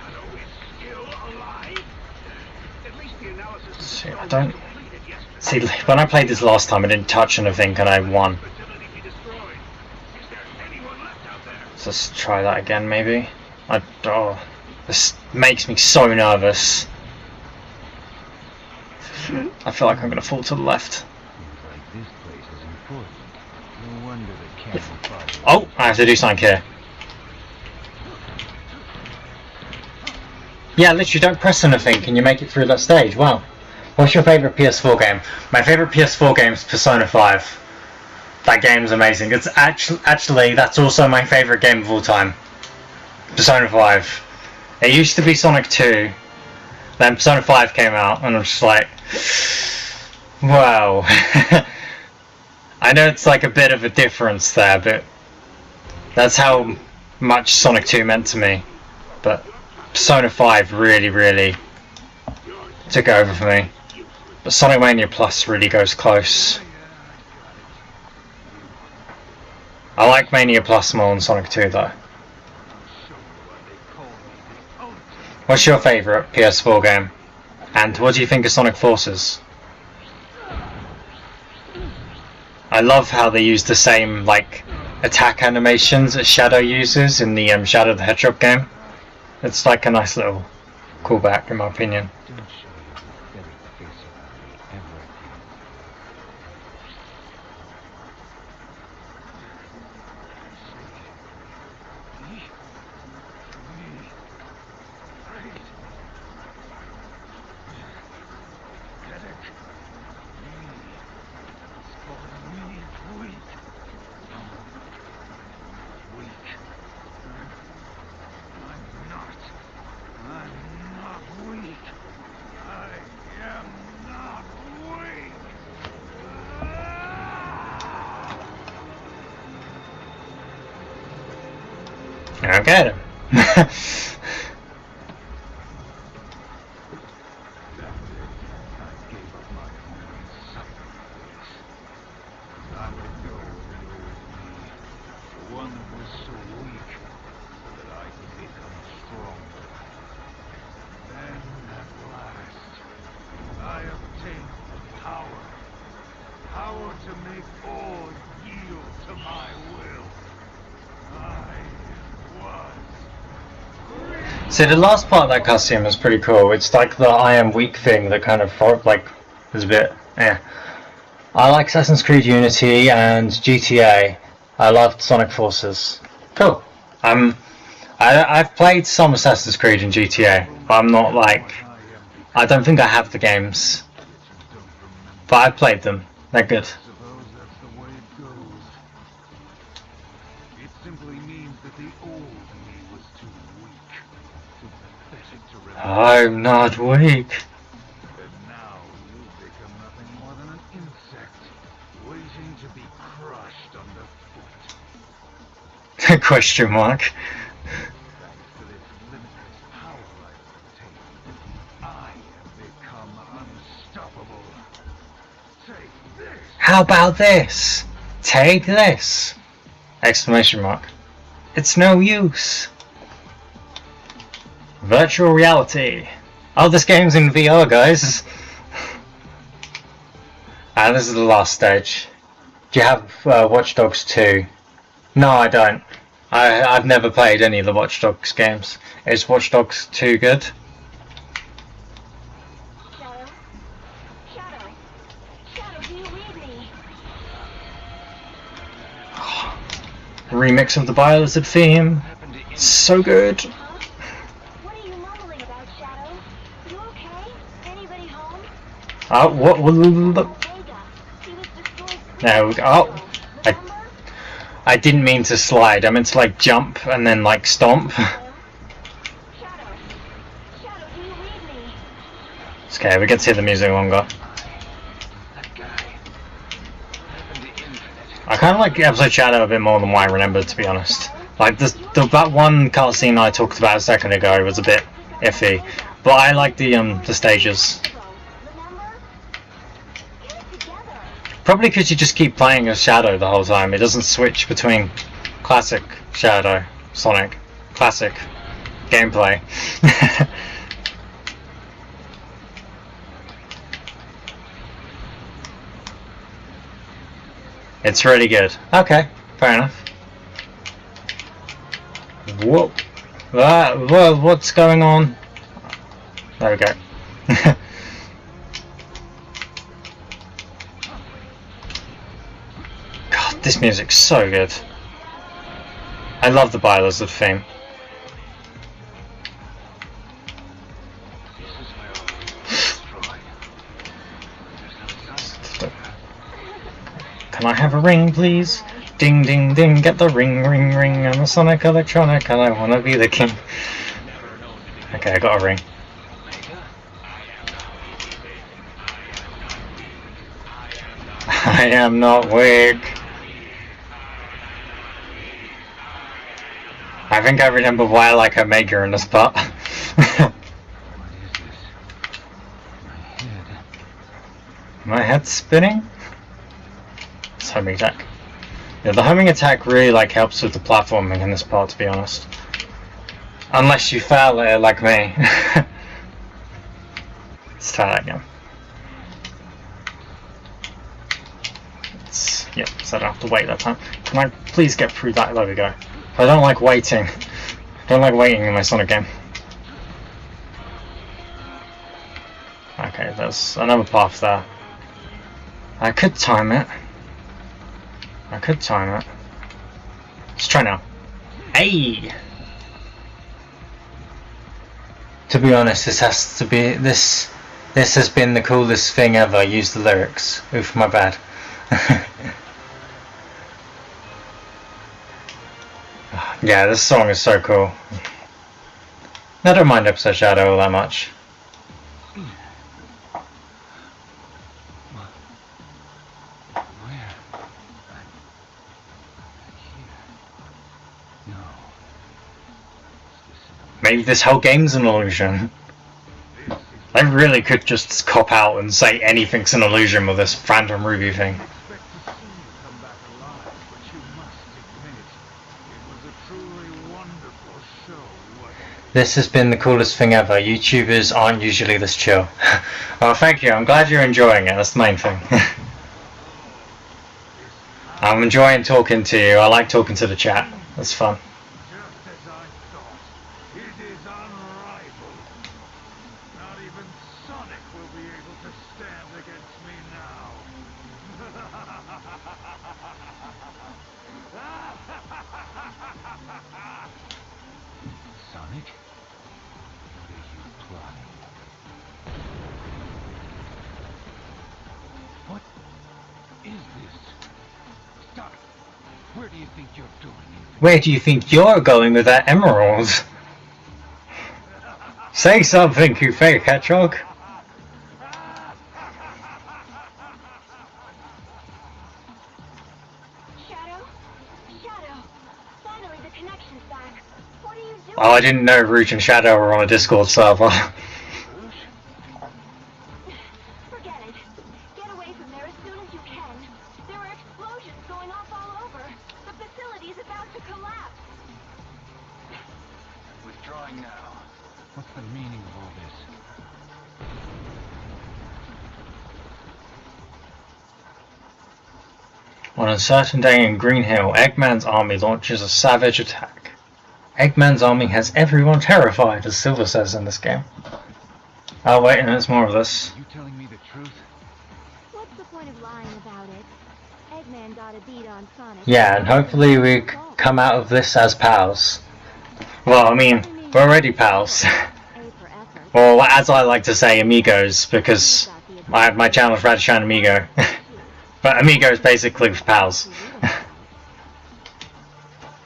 Shadow is still alive? At least the analysis See, I don't See, when I played this last time, I didn't touch anything and I won. Facility be destroyed. Is there anyone left out there? So let's try that again, maybe. Oh, this makes me so nervous. I feel like I'm gonna fall to the left. Seems like this place is important. No wonder the cannon fire. Oh, I have to do something here. Yeah, literally don't press anything and you make it through that stage. Wow. What's your favourite PS4 game? My favourite PS4 game is Persona 5. That game's amazing. It's actually that's also my favourite game of all time. Persona 5. It used to be Sonic 2. Then Persona 5 came out and I'm just like, wow. I know it's like a bit of a difference there, but that's how much Sonic 2 meant to me. But Persona 5 really took it over for me. But Sonic Mania Plus really goes close. I like Mania Plus more than Sonic 2 though. What's your favourite PS4 game? And what do you think of Sonic Forces? I love how they use the same like attack animations that Shadow uses in the Shadow the Hedgehog game. It's like a nice little callback in my opinion. Don't show your pathetic face around me ever again. I don't get him. See, the last part of that cutscene was pretty cool. It's like the I am weak thing that kind of like is a bit I like Assassin's Creed Unity and GTA. I loved Sonic Forces. Cool. I've played some Assassin's Creed and GTA, but I'm not like I don't think I have the games. But I've played them. They're good. Suppose that's the way it goes. It simply means that the old me was too weak, too pathetic to remember. I'm not weak. And now you've become nothing more than an insect, waiting to be crushed underfoot. Question mark. Thanks to this limitless power I've obtained, I have become unstoppable. Take this! How about this? Take this! Exclamation mark. It's no use. Virtual reality. Oh, this game's in VR, guys. And this is the last stage. Do you have Watch Dogs 2? No, I don't. I've never played any of the Watch Dogs games. Is Watch Dogs 2 good? Shadow? Shadow? Shadow, do you read me? Remix of the Biolizard theme. So good. Huh? What are you mumbling about, Shadow? You okay? Anybody home? What? Omega. He was destroyed. There we go. Oh, Remember? I didn't mean to slide. I meant to like jump and then like stomp. Shadow? Shadow, do you read me? It's okay, we get to hear the music longer. That guy. What happened to Infinite? I kind of like Episode Shadow a bit more than what I remember, to be honest. Like that one cutscene I talked about a second ago was a bit iffy, but I like the stages. Remember? Get it together. Probably because you just keep playing as Shadow the whole time. It doesn't switch between classic Shadow, Sonic, classic gameplay. It's really good. Okay, fair enough. Whoa. Whoa, what's going on? There we go. God, this music's so good. I love the Bylizard theme. Can I have a ring, please? Ding, ding, ding, get the ring, ring, ring. I'm a Sonic Electronic and I wanna be the king. Okay, I got a ring. I am not weak. I think I remember why I like Omega in this part. My head's spinning? It's homing attack. Yeah, the homing attack really like helps with the platforming in this part, to be honest. Unless you fail at it like me. Let's try that again. Yep, so I don't have to wait that time. Can I please get through that? There we go. I don't like waiting. I don't like waiting in my Sonic game. Okay, there's another path there. I could time it. I could time it. Let's try now. Hey! To be honest, this has to be this has been the coolest thing ever. Use the lyrics. Oof, my bad. Yeah, this song is so cool. I don't mind Episode Shadow all that much. Maybe this whole game's an illusion. I really could just cop out and say anything's an illusion with this Phantom Ruby thing. This has been the coolest thing ever. YouTubers aren't usually this chill. Oh, thank you. I'm glad you're enjoying it. That's the main thing. I'm enjoying talking to you. I like talking to the chat. It's fun. Where do you think you're going with that emerald? Say something, you fake hedgehog. Shadow? Shadow! Finally, the connection's back. What are you doing? Oh, I didn't know Rouge and Shadow were on a Discord server. Forget it. Get away from there as soon as you can. There are explosions going off all over. The facility's about to collapse. Withdrawing now. What's the meaning of all this? On a certain day in Green Hill, Eggman's army launches a savage attack. Eggman's army has everyone terrified, as Silver says in this game. Oh wait, and there's more of this. You telling me the truth? What's the point of lying about it? Eggman got a beat on Sonic. Yeah, and hopefully we come out of this as pals. Well, I mean, we're already pals. A for effort. Or as I like to say, amigos, because my channel's Radishine Amigo. But amigo is basically for pals. Not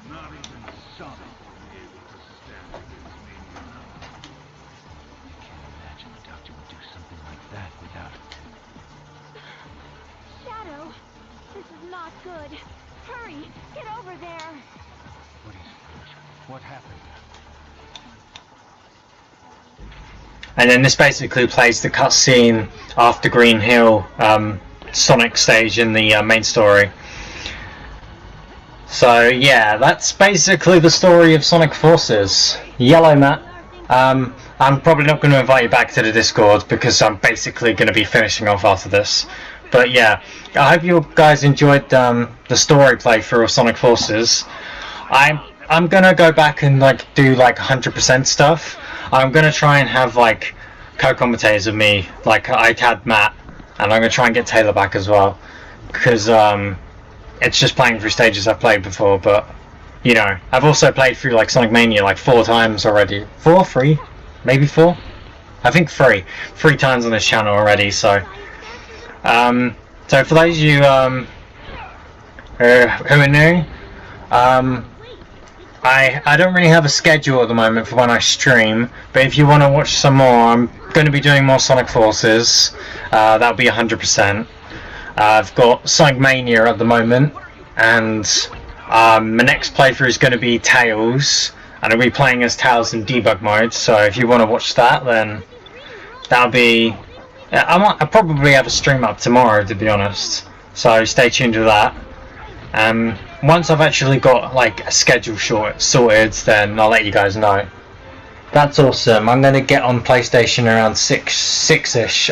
even Sonic will be able to stand against me now. I can't imagine the Doctor would do something like that without... Shadow! This is not good. Hurry! Get over there! What is it? What happened? And then this basically plays the cutscene after Green Hill Sonic stage in the main story. So yeah, that's basically the story of Sonic Forces. Yellow Matt. I'm probably not going to invite you back to the Discord because I'm basically going to be finishing off after this. But yeah, I hope you guys enjoyed the story playthrough of Sonic Forces. I'm gonna go back and like do like 100% stuff. I'm gonna try and have like co-commentators with me, like I had Matt, and I'm gonna try and get Taylor back as well, because it's just playing through stages I've played before. But you know, I've also played through like Sonic Mania like 4 times already. 3, maybe 4. I think 3 times on this channel already. So so for those of you who are new, I don't really have a schedule at the moment for when I stream, but if you want to watch some more, I'm going to be doing more Sonic Forces. That'll be 100%. I've got Sonic Mania at the moment, and my next playthrough is going to be Tails, and I'll be playing as Tails in debug mode. So if you want to watch that, then that'll be. I'll probably have a stream up tomorrow, to be honest. So stay tuned to that. Once I've actually got like a schedule sorted, then I'll let you guys know. That's awesome. I'm gonna get on PlayStation around 6-ish.